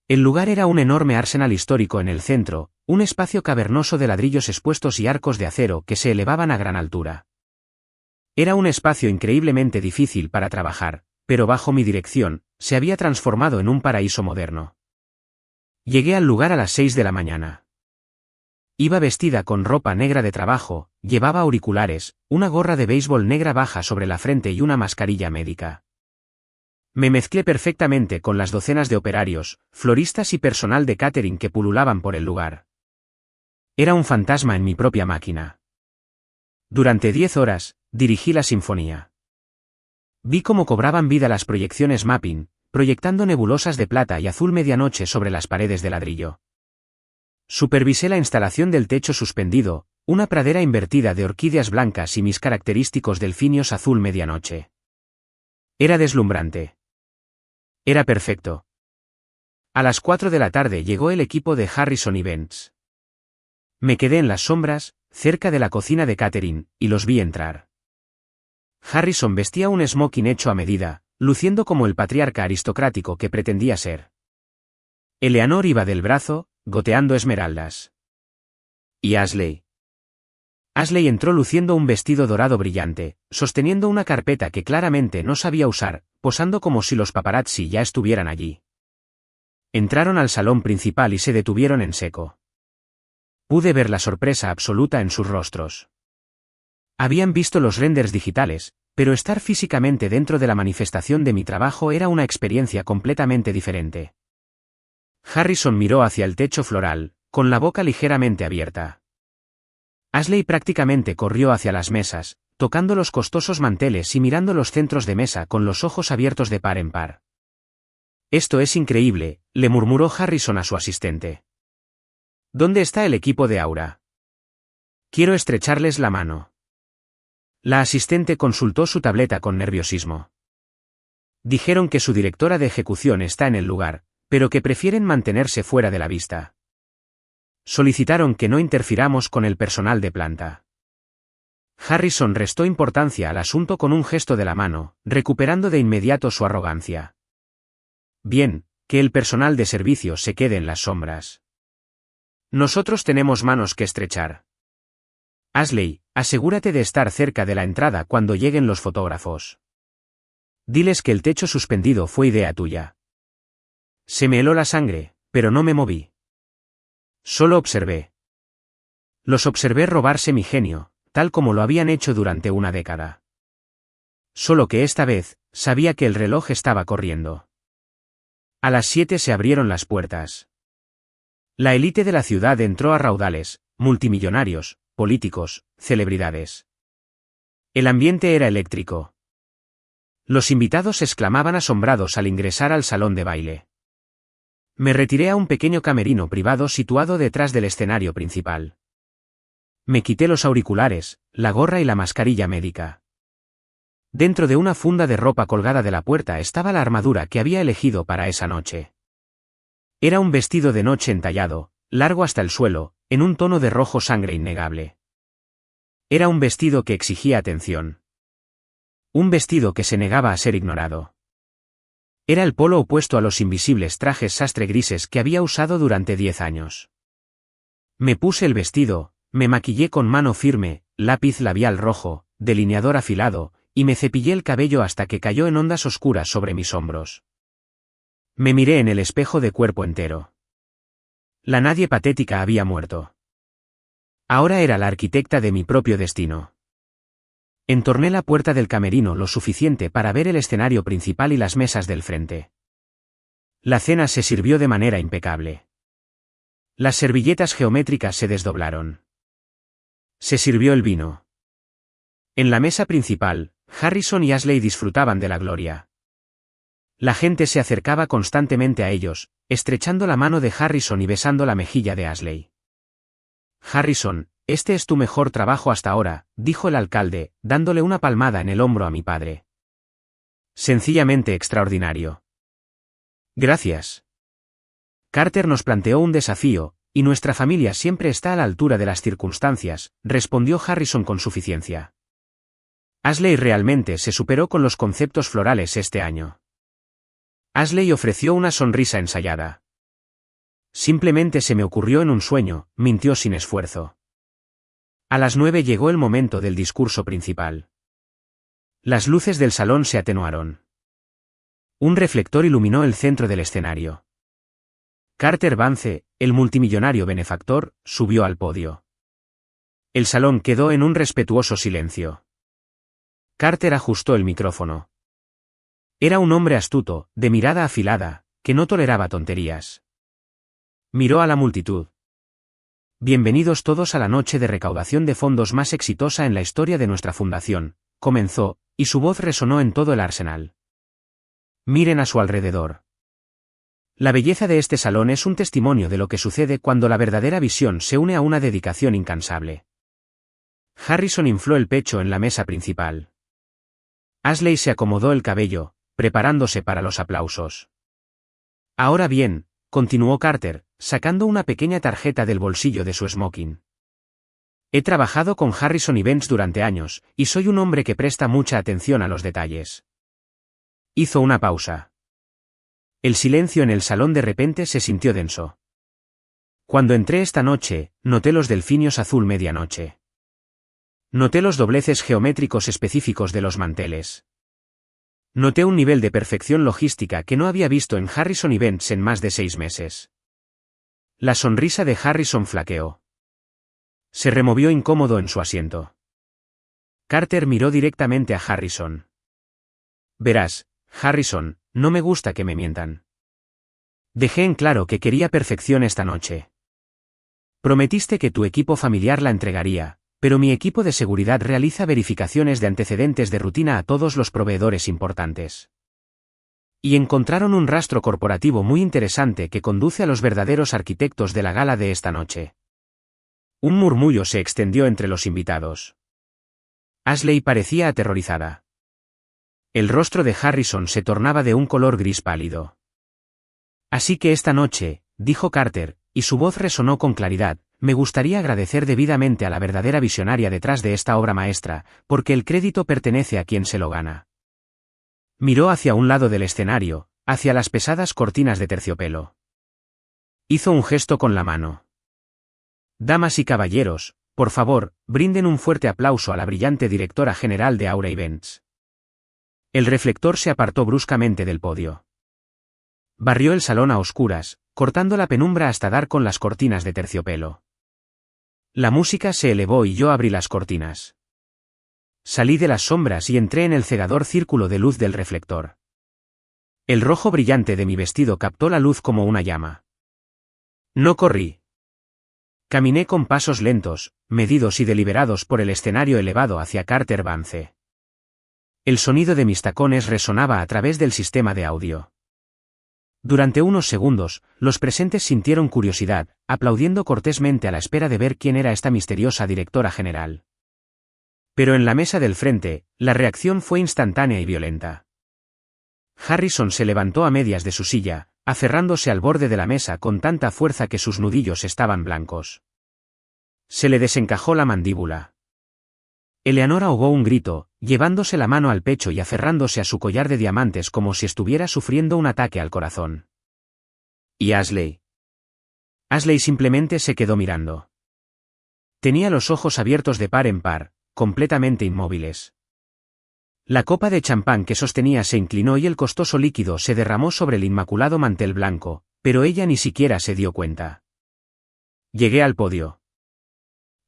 Speaker 1: El lugar era un enorme arsenal histórico en el centro, un espacio cavernoso de ladrillos expuestos y arcos de acero que se elevaban a gran altura. Era un espacio increíblemente difícil para trabajar, pero bajo mi dirección, se había transformado en un paraíso moderno. Llegué al lugar a las 6 de la mañana. Iba vestida con ropa negra de trabajo, llevaba auriculares, una gorra de béisbol negra baja sobre la frente y una mascarilla médica. Me mezclé perfectamente con las docenas de operarios, floristas y personal de catering que pululaban por el lugar. Era un fantasma en mi propia máquina. Durante 10 horas, dirigí la sinfonía. Vi cómo cobraban vida las proyecciones mapping, proyectando nebulosas de plata y azul medianoche sobre las paredes de ladrillo. Supervisé la instalación del techo suspendido, una pradera invertida de orquídeas blancas y mis característicos delfinios azul medianoche. Era deslumbrante. Era perfecto. A las 4 de la tarde llegó el equipo de Harrison Events. Me quedé en las sombras, cerca de la cocina de catering, y los vi entrar. Harrison vestía un smoking hecho a medida, luciendo como el patriarca aristocrático que pretendía ser. Eleanor iba del brazo, goteando esmeraldas. ¿Y Ashley? Ashley entró luciendo un vestido dorado brillante, sosteniendo una carpeta que claramente no sabía usar, posando como si los paparazzi ya estuvieran allí. Entraron al salón principal y se detuvieron en seco. Pude ver la sorpresa absoluta en sus rostros. Habían visto los renders digitales, pero estar físicamente dentro de la manifestación de mi trabajo era una experiencia completamente diferente. Harrison miró hacia el techo floral, con la boca ligeramente abierta. Ashley prácticamente corrió hacia las mesas, tocando los costosos manteles y mirando los centros de mesa con los ojos abiertos de par en par. «Esto es increíble», le murmuró Harrison a su asistente. «¿Dónde está el equipo de Aura? Quiero estrecharles la mano». La asistente consultó su tableta con nerviosismo. Dijeron que su directora de ejecución está en el lugar, pero que prefieren mantenerse fuera de la vista. Solicitaron que no interfiramos con el personal de planta. Harrison restó importancia al asunto con un gesto de la mano, recuperando de inmediato su arrogancia. Bien, que el personal de servicio se quede en las sombras. Nosotros tenemos manos que estrechar. Ashley, asegúrate de estar cerca de la entrada cuando lleguen los fotógrafos. Diles que el techo suspendido fue idea tuya. Se me heló la sangre, pero no me moví. Solo observé. Los observé robarse mi genio, tal como lo habían hecho durante una década. Solo que esta vez, sabía que el reloj estaba corriendo. A las 7 se abrieron las puertas. La élite de la ciudad entró a raudales, multimillonarios, políticos, celebridades. El ambiente era eléctrico. Los invitados exclamaban asombrados al ingresar al salón de baile. Me retiré a un pequeño camerino privado situado detrás del escenario principal. Me quité los auriculares, la gorra y la mascarilla médica. Dentro de una funda de ropa colgada de la puerta estaba la armadura que había elegido para esa noche. Era un vestido de noche entallado, largo hasta el suelo, en un tono de rojo sangre innegable. Era un vestido que exigía atención. Un vestido que se negaba a ser ignorado. Era el polo opuesto a los invisibles trajes sastre grises que había usado durante 10 años. Me puse el vestido, me maquillé con mano firme, lápiz labial rojo, delineador afilado, y me cepillé el cabello hasta que cayó en ondas oscuras sobre mis hombros. Me miré en el espejo de cuerpo entero. La nadie patética había muerto. Ahora era la arquitecta de mi propio destino. Entorné la puerta del camerino lo suficiente para ver el escenario principal y las mesas del frente. La cena se sirvió de manera impecable. Las servilletas geométricas se desdoblaron. Se sirvió el vino. En la mesa principal, Harrison y Ashley disfrutaban de la gloria. La gente se acercaba constantemente a ellos, estrechando la mano de Harrison y besando la mejilla de Ashley. Harrison, este es tu mejor trabajo hasta ahora, dijo el alcalde, dándole una palmada en el hombro a mi padre. Sencillamente extraordinario. Gracias. Carter nos planteó un desafío, y nuestra familia siempre está a la altura de las circunstancias, respondió Harrison con suficiencia. Ashley realmente se superó con los conceptos florales este año. Ashley ofreció una sonrisa ensayada. Simplemente se me ocurrió en un sueño, mintió sin esfuerzo. A las 9 llegó el momento del discurso principal. Las luces del salón se atenuaron. Un reflector iluminó el centro del escenario. Carter Vance, el multimillonario benefactor, subió al podio. El salón quedó en un respetuoso silencio. Carter ajustó el micrófono. Era un hombre astuto, de mirada afilada, que no toleraba tonterías. Miró a la multitud. Bienvenidos todos a la noche de recaudación de fondos más exitosa en la historia de nuestra fundación, comenzó, y su voz resonó en todo el arsenal. Miren a su alrededor. La belleza de este salón es un testimonio de lo que sucede cuando la verdadera visión se une a una dedicación incansable. Harrison infló el pecho en la mesa principal. Ashley se acomodó el cabello, preparándose para los aplausos. Ahora bien, continuó Carter, sacando una pequeña tarjeta del bolsillo de su smoking. He trabajado con Harrison Events durante años, y soy un hombre que presta mucha atención a los detalles. Hizo una pausa. El silencio en el salón de repente se sintió denso. Cuando entré esta noche, noté los delfinios azul medianoche. Noté los dobleces geométricos específicos de los manteles. Noté un nivel de perfección logística que no había visto en Harrison Events en más de 6 meses. La sonrisa de Harrison flaqueó. Se removió incómodo en su asiento. Carter miró directamente a Harrison. Verás, Harrison, no me gusta que me mientan. Dejé en claro que quería perfección esta noche. Prometiste que tu equipo familiar la entregaría, pero mi equipo de seguridad realiza verificaciones de antecedentes de rutina a todos los proveedores importantes. Y encontraron un rastro corporativo muy interesante que conduce a los verdaderos arquitectos de la gala de esta noche. Un murmullo se extendió entre los invitados. Ashley parecía aterrorizada. El rostro de Harrison se tornaba de un color gris pálido. Así que esta noche, dijo Carter, y su voz resonó con claridad, me gustaría agradecer debidamente a la verdadera visionaria detrás de esta obra maestra, porque el crédito pertenece a quien se lo gana. Miró hacia un lado del escenario, hacia las pesadas cortinas de terciopelo. Hizo un gesto con la mano. Damas y caballeros, por favor, brinden un fuerte aplauso a la brillante directora general de Aura Events. El reflector se apartó bruscamente del podio. Barrió el salón a oscuras, cortando la penumbra hasta dar con las cortinas de terciopelo. La música se elevó y yo abrí las cortinas. Salí de las sombras y entré en el cegador círculo de luz del reflector. El rojo brillante de mi vestido captó la luz como una llama. No corrí. Caminé con pasos lentos, medidos y deliberados por el escenario elevado hacia Carter Vance. El sonido de mis tacones resonaba a través del sistema de audio. Durante unos segundos, los presentes sintieron curiosidad, aplaudiendo cortésmente a la espera de ver quién era esta misteriosa directora general. Pero en la mesa del frente, la reacción fue instantánea y violenta. Harrison se levantó a medias de su silla, aferrándose al borde de la mesa con tanta fuerza que sus nudillos estaban blancos. Se le desencajó la mandíbula. Eleanor ahogó un grito, llevándose la mano al pecho y aferrándose a su collar de diamantes como si estuviera sufriendo un ataque al corazón. ¿Y Ashley? Ashley simplemente se quedó mirando. Tenía los ojos abiertos de par en par, completamente inmóviles. La copa de champán que sostenía se inclinó y el costoso líquido se derramó sobre el inmaculado mantel blanco, pero ella ni siquiera se dio cuenta. Llegué al podio.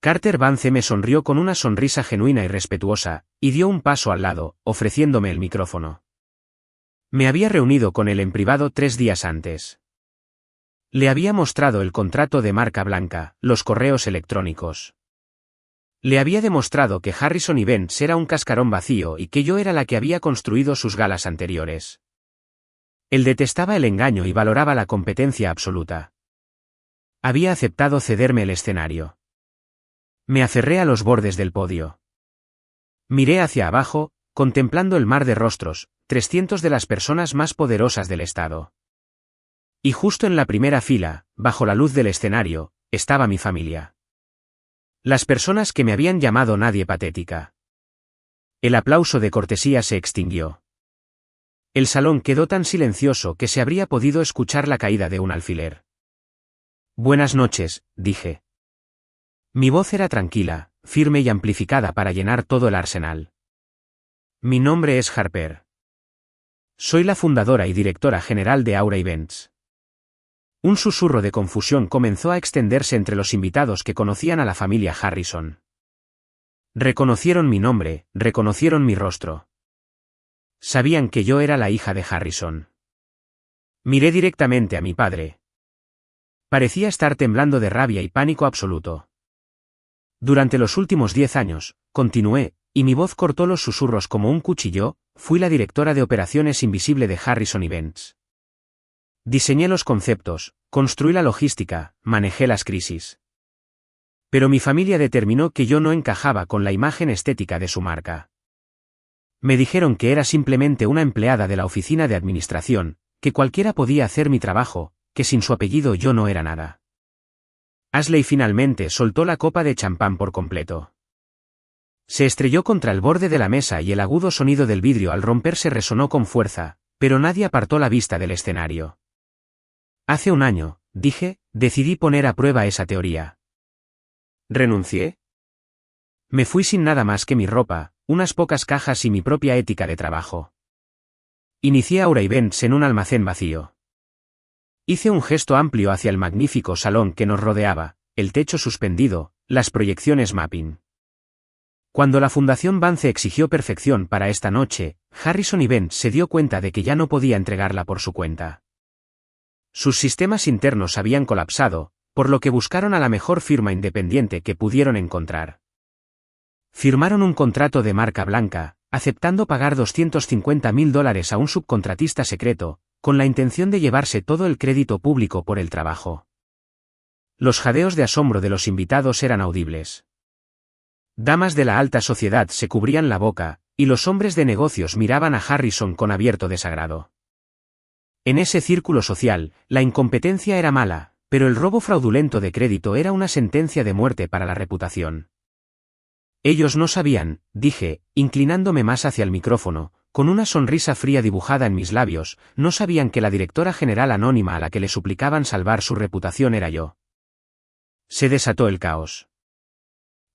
Speaker 1: Carter Vance me sonrió con una sonrisa genuina y respetuosa, y dio un paso al lado, ofreciéndome el micrófono. Me había reunido con él en privado 3 días antes. Le había mostrado el contrato de marca blanca, los correos electrónicos. Le había demostrado que Harrison Events era un cascarón vacío y que yo era la que había construido sus galas anteriores. Él detestaba el engaño y valoraba la competencia absoluta. Había aceptado cederme el escenario. Me aferré a los bordes del podio. Miré hacia abajo, contemplando el mar de rostros, 300 de las personas más poderosas del estado. Y justo en la primera fila, bajo la luz del escenario, estaba mi familia. Las personas que me habían llamado nadie patética. El aplauso de cortesía se extinguió. El salón quedó tan silencioso que se habría podido escuchar la caída de un alfiler. Buenas noches, dije. Mi voz era tranquila, firme y amplificada para llenar todo el arsenal. Mi nombre es Harper. Soy la fundadora y directora general de Aura Events. Un susurro de confusión comenzó a extenderse entre los invitados que conocían a la familia Harrison. Reconocieron mi nombre, reconocieron mi rostro. Sabían que yo era la hija de Harrison. Miré directamente a mi padre. Parecía estar temblando de rabia y pánico absoluto. Durante los últimos 10 años, continué, y mi voz cortó los susurros como un cuchillo, fui la directora de operaciones invisible de Harrison Events. Diseñé los conceptos, construí la logística, manejé las crisis. Pero mi familia determinó que yo no encajaba con la imagen estética de su marca. Me dijeron que era simplemente una empleada de la oficina de administración, que cualquiera podía hacer mi trabajo, que sin su apellido yo no era nada. Ashley finalmente soltó la copa de champán por completo. Se estrelló contra el borde de la mesa y el agudo sonido del vidrio al romperse resonó con fuerza, pero nadie apartó la vista del escenario. Hace un año, dije, decidí poner a prueba esa teoría. ¿Renuncié? Me fui sin nada más que mi ropa, unas pocas cajas y mi propia ética de trabajo. Inicié Aura Events en un almacén vacío. Hice un gesto amplio hacia el magnífico salón que nos rodeaba, el techo suspendido, las proyecciones mapping. Cuando la Fundación Vance exigió perfección para esta noche, Harrison Events se dio cuenta de que ya no podía entregarla por su cuenta. Sus sistemas internos habían colapsado, por lo que buscaron a la mejor firma independiente que pudieron encontrar. Firmaron un contrato de marca blanca, aceptando pagar $250.000 a un subcontratista secreto, con la intención de llevarse todo el crédito público por el trabajo. Los jadeos de asombro de los invitados eran audibles. Damas de la alta sociedad se cubrían la boca, y los hombres de negocios miraban a Harrison con abierto desagrado. En ese círculo social, la incompetencia era mala, pero el robo fraudulento de crédito era una sentencia de muerte para la reputación. Ellos no sabían, dije, inclinándome más hacia el micrófono, con una sonrisa fría dibujada en mis labios, no sabían que la directora general anónima a la que le suplicaban salvar su reputación era yo. Se desató el caos.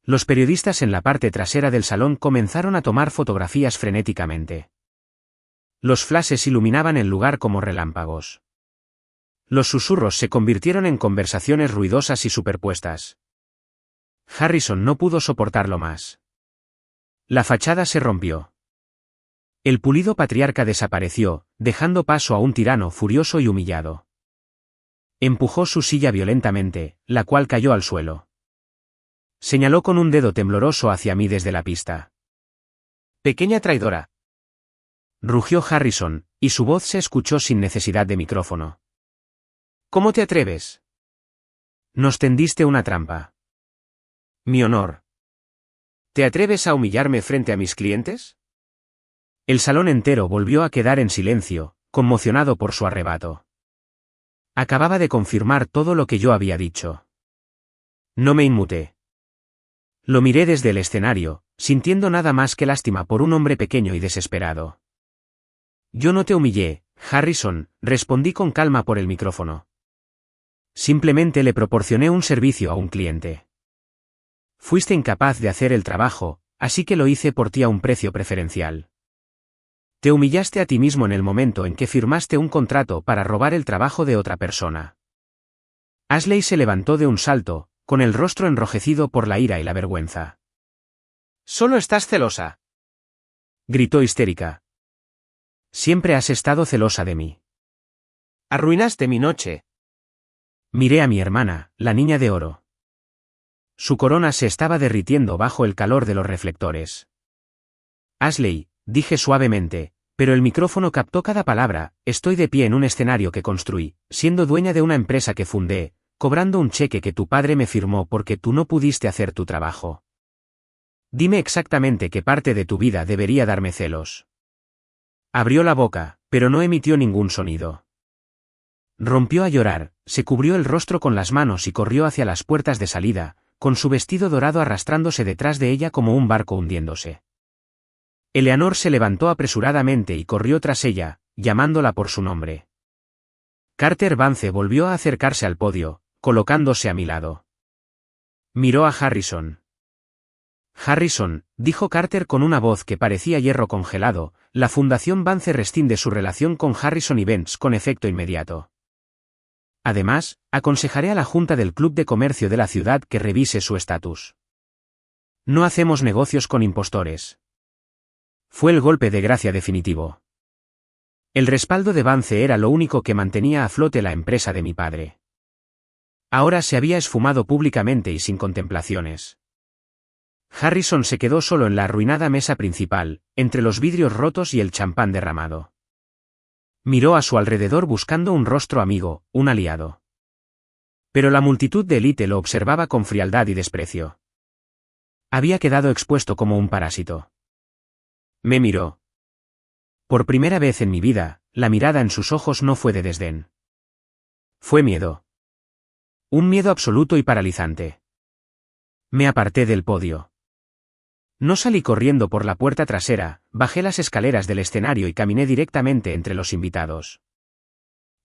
Speaker 1: Los periodistas en la parte trasera del salón comenzaron a tomar fotografías frenéticamente. Los flashes iluminaban el lugar como relámpagos. Los susurros se convirtieron en conversaciones ruidosas y superpuestas. Harrison no pudo soportarlo más. La fachada se rompió. El pulido patriarca desapareció, dejando paso a un tirano furioso y humillado. Empujó su silla violentamente, la cual cayó al suelo. Señaló con un dedo tembloroso hacia mí desde la pista. «Pequeña traidora», rugió Harrison, y su voz se escuchó sin necesidad de micrófono. «¿Cómo te atreves? Nos tendiste una trampa. Mi honor. ¿Te atreves a humillarme frente a mis clientes?» El salón entero volvió a quedar en silencio, conmocionado por su arrebato. Acababa de confirmar todo lo que yo había dicho. No me inmuté. Lo miré desde el escenario, sintiendo nada más que lástima por un hombre pequeño y desesperado. Yo no te humillé, Harrison, respondí con calma por el micrófono. Simplemente le proporcioné un servicio a un cliente. Fuiste incapaz de hacer el trabajo, así que lo hice por ti a un precio preferencial. Te humillaste a ti mismo en el momento en que firmaste un contrato para robar el trabajo de otra persona. Ashley se levantó de un salto, con el rostro enrojecido por la ira y la vergüenza. «Solo estás celosa», gritó histérica. «Siempre has estado celosa de mí. Arruinaste mi noche». Miré a mi hermana, la niña de oro. Su corona se estaba derritiendo bajo el calor de los reflectores. «Ashley», dije suavemente, pero el micrófono captó cada palabra, estoy de pie en un escenario que construí, siendo dueña de una empresa que fundé, cobrando un cheque que tu padre me firmó porque tú no pudiste hacer tu trabajo. Dime exactamente qué parte de tu vida debería darme celos. Abrió la boca, pero no emitió ningún sonido. Rompió a llorar, se cubrió el rostro con las manos y corrió hacia las puertas de salida, con su vestido dorado arrastrándose detrás de ella como un barco hundiéndose. Eleanor se levantó apresuradamente y corrió tras ella, llamándola por su nombre. Carter Vance volvió a acercarse al podio, colocándose a mi lado. Miró a Harrison. «Harrison», dijo Carter con una voz que parecía hierro congelado, «la Fundación Vance rescinde su relación con Harrison Events con efecto inmediato. Además, aconsejaré a la Junta del Club de Comercio de la ciudad que revise su estatus. No hacemos negocios con impostores». Fue el golpe de gracia definitivo. El respaldo de Vance era lo único que mantenía a flote la empresa de mi padre. Ahora se había esfumado públicamente y sin contemplaciones. Harrison se quedó solo en la arruinada mesa principal, entre los vidrios rotos y el champán derramado. Miró a su alrededor buscando un rostro amigo, un aliado. Pero la multitud de élite lo observaba con frialdad y desprecio. Había quedado expuesto como un parásito. Me miró. Por primera vez en mi vida, la mirada en sus ojos no fue de desdén. Fue miedo. Un miedo absoluto y paralizante. Me aparté del podio. No salí corriendo por la puerta trasera, bajé las escaleras del escenario y caminé directamente entre los invitados.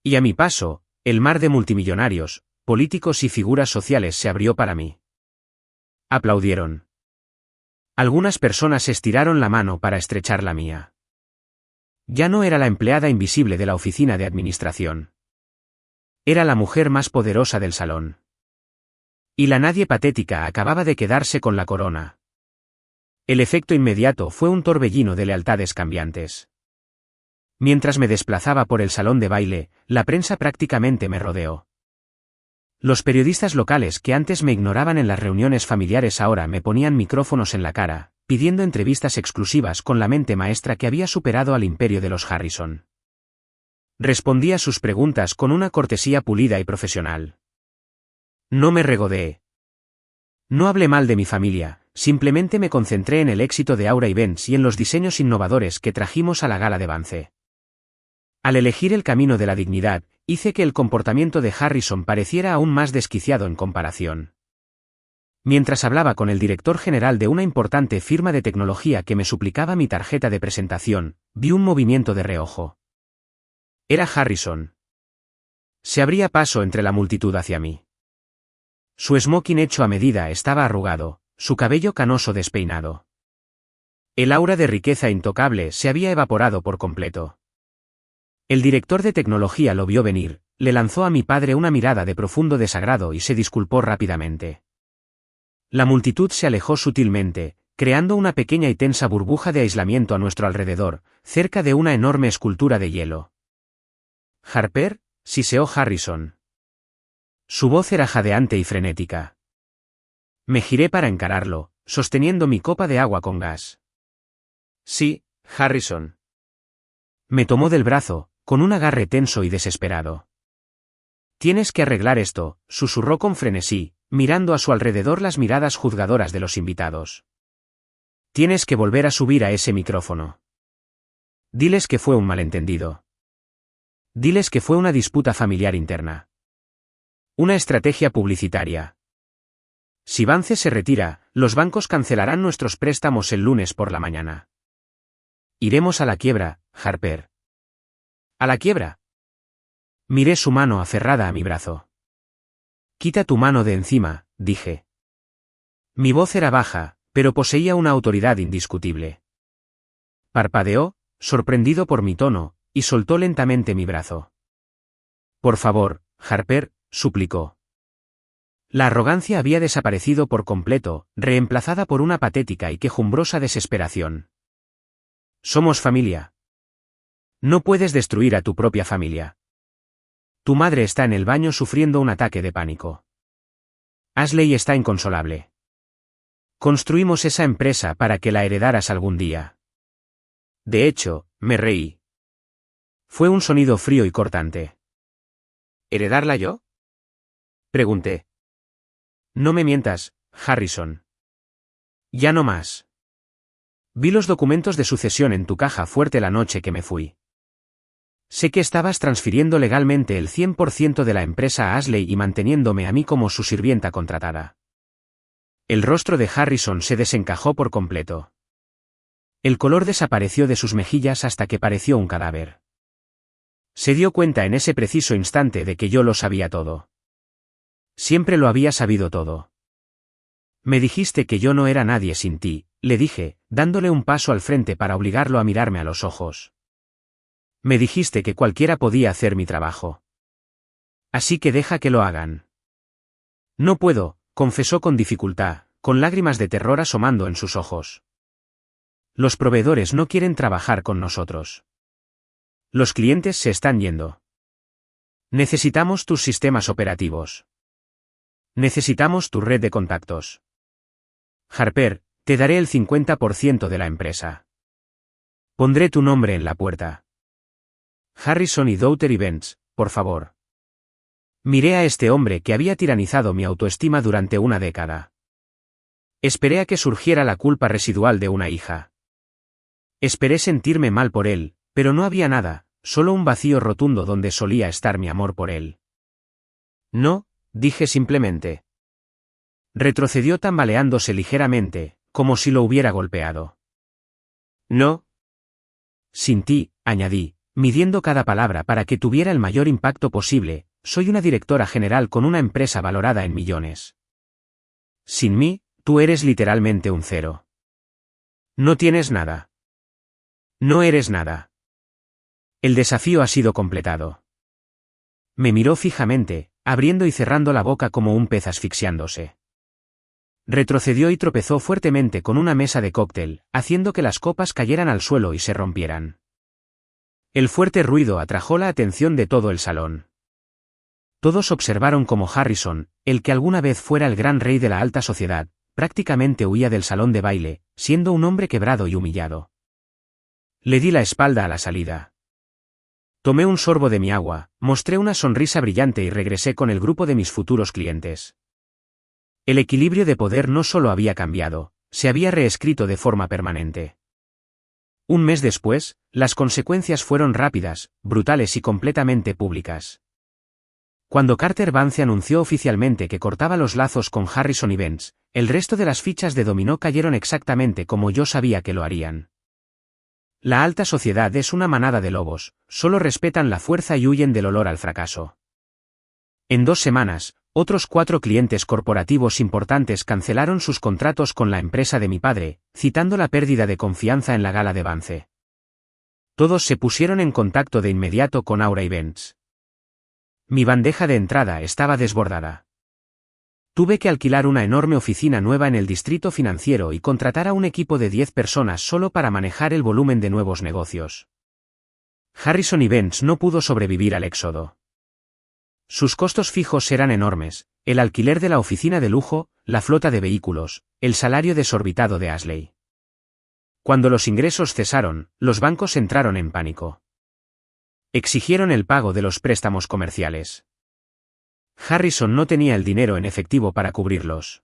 Speaker 1: Y a mi paso, el mar de multimillonarios, políticos y figuras sociales se abrió para mí. Aplaudieron. Algunas personas estiraron la mano para estrechar la mía. Ya no era la empleada invisible de la oficina de administración. Era la mujer más poderosa del salón. Y la nadie patética acababa de quedarse con la corona. El efecto inmediato fue un torbellino de lealtades cambiantes. Mientras me desplazaba por el salón de baile, la prensa prácticamente me rodeó. Los periodistas locales que antes me ignoraban en las reuniones familiares ahora me ponían micrófonos en la cara, pidiendo entrevistas exclusivas con la mente maestra que había superado al imperio de los Harrison. Respondí a sus preguntas con una cortesía pulida y profesional. No me regodeé. No hablé mal de mi familia, simplemente me concentré en el éxito de Aura Events y en los diseños innovadores que trajimos a la gala de Vance. Al elegir el camino de la dignidad, hice que el comportamiento de Harrison pareciera aún más desquiciado en comparación. Mientras hablaba con el director general de una importante firma de tecnología que me suplicaba mi tarjeta de presentación, vi un movimiento de reojo. Era Harrison. Se abría paso entre la multitud hacia mí. Su smoking hecho a medida estaba arrugado, su cabello canoso despeinado. El aura de riqueza intocable se había evaporado por completo. El director de tecnología lo vio venir, le lanzó a mi padre una mirada de profundo desagrado y se disculpó rápidamente. La multitud se alejó sutilmente, creando una pequeña y tensa burbuja de aislamiento a nuestro alrededor, cerca de una enorme escultura de hielo. «Harper», siseó Harrison. Su voz era jadeante y frenética. Me giré para encararlo, sosteniendo mi copa de agua con gas. «Sí, Harrison». Me tomó del brazo, con un agarre tenso y desesperado. «Tienes que arreglar esto», susurró con frenesí, mirando a su alrededor las miradas juzgadoras de los invitados. «Tienes que volver a subir a ese micrófono. Diles que fue un malentendido. Diles que fue una disputa familiar interna. Una estrategia publicitaria. Si Vance se retira, los bancos cancelarán nuestros préstamos el lunes por la mañana. Iremos a la quiebra, Harper». «¿A la quiebra?». Miré su mano aferrada a mi brazo. «Quita tu mano de encima», dije. Mi voz era baja, pero poseía una autoridad indiscutible. Parpadeó, sorprendido por mi tono, y soltó lentamente mi brazo. «Por favor, Harper», suplicó. La arrogancia había desaparecido por completo, reemplazada por una patética y quejumbrosa desesperación. «Somos familia. No puedes destruir a tu propia familia. Tu madre está en el baño sufriendo un ataque de pánico. Ashley está inconsolable. Construimos esa empresa para que la heredaras algún día». De hecho, me reí. Fue un sonido frío y cortante. «¿Heredarla yo?», pregunté. «No me mientas, Harrison. Ya no más. Vi los documentos de sucesión en tu caja fuerte la noche que me fui. Sé que estabas transfiriendo legalmente el 100% de la empresa a Ashley y manteniéndome a mí como su sirvienta contratada». El rostro de Harrison se desencajó por completo. El color desapareció de sus mejillas hasta que pareció un cadáver. Se dio cuenta en ese preciso instante de que yo lo sabía todo. Siempre lo había sabido todo. «Me dijiste que yo no era nadie sin ti», le dije, dándole un paso al frente para obligarlo a mirarme a los ojos. «Me dijiste que cualquiera podía hacer mi trabajo. Así que deja que lo hagan». «No puedo», confesó con dificultad, con lágrimas de terror asomando en sus ojos. «Los proveedores no quieren trabajar con nosotros. Los clientes se están yendo. Necesitamos tus sistemas operativos. Necesitamos tu red de contactos. Harper, te daré el 50% de la empresa. Pondré tu nombre en la puerta. Harrison y Daughter Events, por favor». Miré a este hombre que había tiranizado mi autoestima durante una década. Esperé a que surgiera la culpa residual de una hija. Esperé sentirme mal por él, pero no había nada, solo un vacío rotundo donde solía estar mi amor por él. «No», dije simplemente. Retrocedió tambaleándose ligeramente, como si lo hubiera golpeado. «No». «Sin ti», añadí, midiendo cada palabra para que tuviera el mayor impacto posible, soy una directora general con una empresa valorada en millones. Sin mí, tú eres literalmente un cero. No tienes nada. No eres nada. El desafío ha sido completado. Me miró fijamente, abriendo y cerrando la boca como un pez asfixiándose. Retrocedió y tropezó fuertemente con una mesa de cóctel, haciendo que las copas cayeran al suelo y se rompieran. El fuerte ruido atrajo la atención de todo el salón. Todos observaron cómo Harrison, el que alguna vez fuera el gran rey de la alta sociedad, prácticamente huía del salón de baile, siendo un hombre quebrado y humillado. Le di la espalda a la salida. Tomé un sorbo de mi agua, mostré una sonrisa brillante y regresé con el grupo de mis futuros clientes. El equilibrio de poder no solo había cambiado, se había reescrito de forma permanente. Un mes después, las consecuencias fueron rápidas, brutales y completamente públicas. Cuando Carter Vance anunció oficialmente que cortaba los lazos con Harrison y Benz, el resto de las fichas de dominó cayeron exactamente como yo sabía que lo harían. La alta sociedad es una manada de lobos, solo respetan la fuerza y huyen del olor al fracaso. En 2 semanas, otros 4 clientes corporativos importantes cancelaron sus contratos con la empresa de mi padre, citando la pérdida de confianza en la gala de Vance. Todos se pusieron en contacto de inmediato con Aura y Benz. Mi bandeja de entrada estaba desbordada. Tuve que alquilar una enorme oficina nueva en el distrito financiero y contratar a un equipo de 10 personas solo para manejar el volumen de nuevos negocios. Harrison y Benz no pudo sobrevivir al éxodo. Sus costos fijos eran enormes, el alquiler de la oficina de lujo, la flota de vehículos, el salario desorbitado de Ashley. Cuando los ingresos cesaron, los bancos entraron en pánico. Exigieron el pago de los préstamos comerciales. Harrison no tenía el dinero en efectivo para cubrirlos.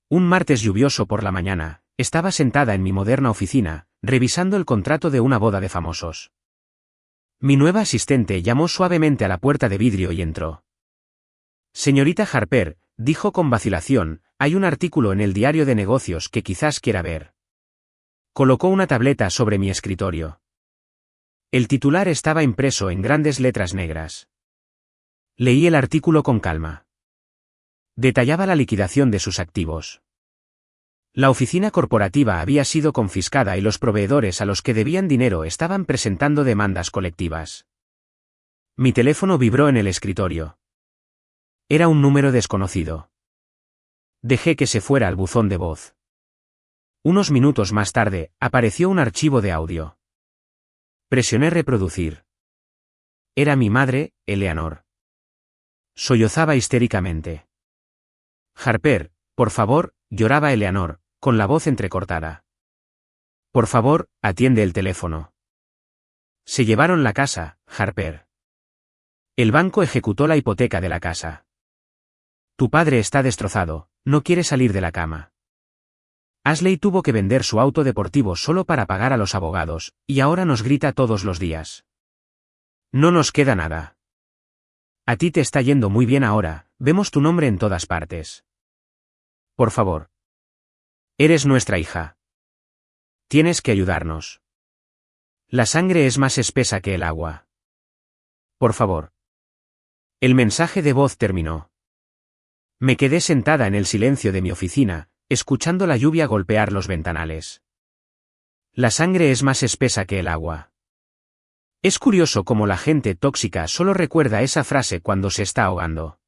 Speaker 1: Un martes lluvioso por la mañana, estaba sentada en mi moderna oficina, revisando el contrato de una boda de famosos. Mi nueva asistente llamó suavemente a la puerta de vidrio y entró. Señorita Harper, dijo con vacilación, hay un artículo en el diario de negocios que quizás quiera ver. Colocó una tableta sobre mi escritorio. El titular estaba impreso en grandes letras negras. Leí el artículo con calma. Detallaba la liquidación de sus activos. La oficina corporativa había sido confiscada y los proveedores a los que debían dinero estaban presentando demandas colectivas. Mi teléfono vibró en el escritorio. Era un número desconocido. Dejé que se fuera al buzón de voz. Unos minutos más tarde, apareció un archivo de audio. Presioné reproducir. Era mi madre, Eleanor. Sollozaba histéricamente. Harper, por favor, lloraba Eleanor, con la voz entrecortada. Por favor, atiende el teléfono. Se llevaron la casa, Harper. El banco ejecutó la hipoteca de la casa. Tu padre está destrozado, no quiere salir de la cama. Ashley tuvo que vender su auto deportivo solo para pagar a los abogados, y ahora nos grita todos los días. No nos queda nada. A ti te está yendo muy bien ahora, vemos tu nombre en todas partes. Por favor. Eres nuestra hija. Tienes que ayudarnos. La sangre es más espesa que el agua. Por favor. El mensaje de voz terminó. Me quedé sentada en el silencio de mi oficina, escuchando la lluvia golpear los ventanales. La sangre es más espesa que el agua. Es curioso cómo la gente tóxica solo recuerda esa frase cuando se está ahogando.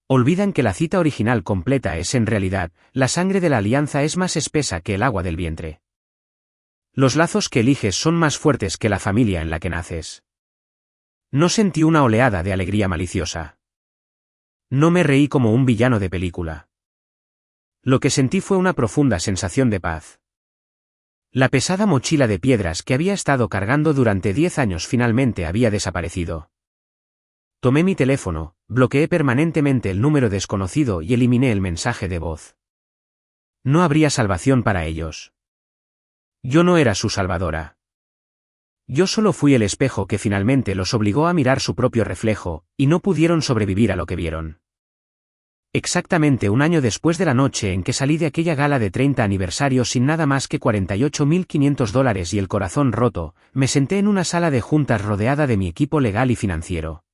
Speaker 1: Olvidan que la cita original completa es en realidad, la sangre de la alianza es más espesa que el agua del vientre. Los lazos que eliges son más fuertes que la familia en la que naces. No sentí una oleada de alegría maliciosa. No me reí como un villano de película. Lo que sentí fue una profunda sensación de paz. La pesada mochila de piedras que había estado cargando durante 10 años finalmente había desaparecido. Tomé mi teléfono, bloqueé permanentemente el número desconocido y eliminé el mensaje de voz. No habría salvación para ellos. Yo no era su salvadora. Yo solo fui el espejo que finalmente los obligó a mirar su propio reflejo, y no pudieron sobrevivir a lo que vieron. Exactamente un año después de la noche en que salí de aquella gala de 30 aniversario sin nada más que $48.500 y el corazón roto, me senté en una sala de juntas rodeada de mi equipo legal y financiero.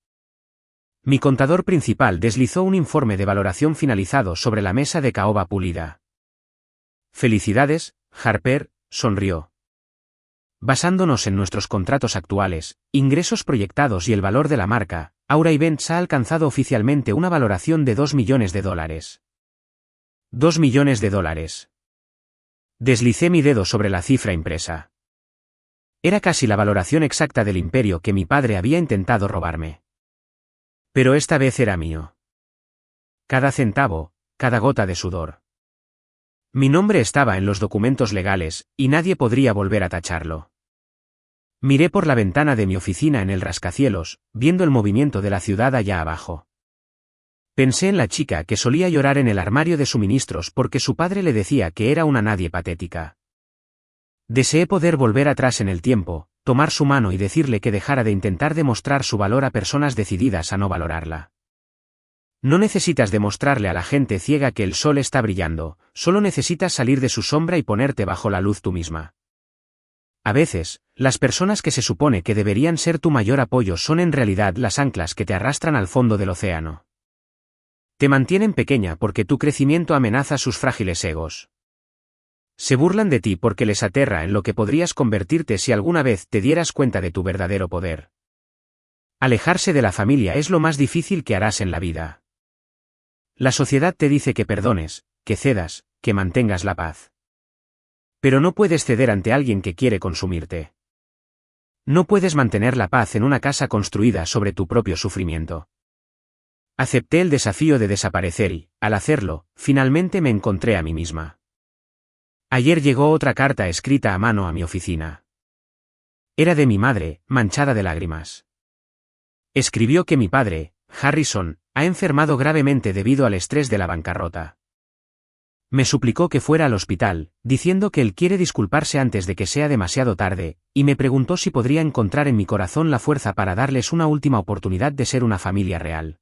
Speaker 1: Mi contador principal deslizó un informe de valoración finalizado sobre la mesa de caoba pulida. Felicidades, Harper sonrió. Basándonos en nuestros contratos actuales, ingresos proyectados y el valor de la marca, Aura Events ha alcanzado oficialmente una valoración de $2 millones. $2 millones. Deslicé mi dedo sobre la cifra impresa. Era casi la valoración exacta del imperio que mi padre había intentado robarme. Pero esta vez era mío. Cada centavo, cada gota de sudor. Mi nombre estaba en los documentos legales, y nadie podría volver a tacharlo. Miré por la ventana de mi oficina en el rascacielos, viendo el movimiento de la ciudad allá abajo. Pensé en la chica que solía llorar en el armario de suministros porque su padre le decía que era una nadie patética. Deseé poder volver atrás en el tiempo, tomar su mano y decirle que dejara de intentar demostrar su valor a personas decididas a no valorarla. No necesitas demostrarle a la gente ciega que el sol está brillando, solo necesitas salir de su sombra y ponerte bajo la luz tú misma. A veces, las personas que se supone que deberían ser tu mayor apoyo son en realidad las anclas que te arrastran al fondo del océano. Te mantienen pequeña porque tu crecimiento amenaza sus frágiles egos. Se burlan de ti porque les aterra en lo que podrías convertirte si alguna vez te dieras cuenta de tu verdadero poder. Alejarse de la familia es lo más difícil que harás en la vida. La sociedad te dice que perdones, que cedas, que mantengas la paz. Pero no puedes ceder ante alguien que quiere consumirte. No puedes mantener la paz en una casa construida sobre tu propio sufrimiento. Acepté el desafío de desaparecer y, al hacerlo, finalmente me encontré a mí misma. Ayer llegó otra carta escrita a mano a mi oficina. Era de mi madre, manchada de lágrimas. Escribió que mi padre, Harrison, ha enfermado gravemente debido al estrés de la bancarrota. Me suplicó que fuera al hospital, diciendo que él quiere disculparse antes de que sea demasiado tarde, y me preguntó si podría encontrar en mi corazón la fuerza para darles una última oportunidad de ser una familia real.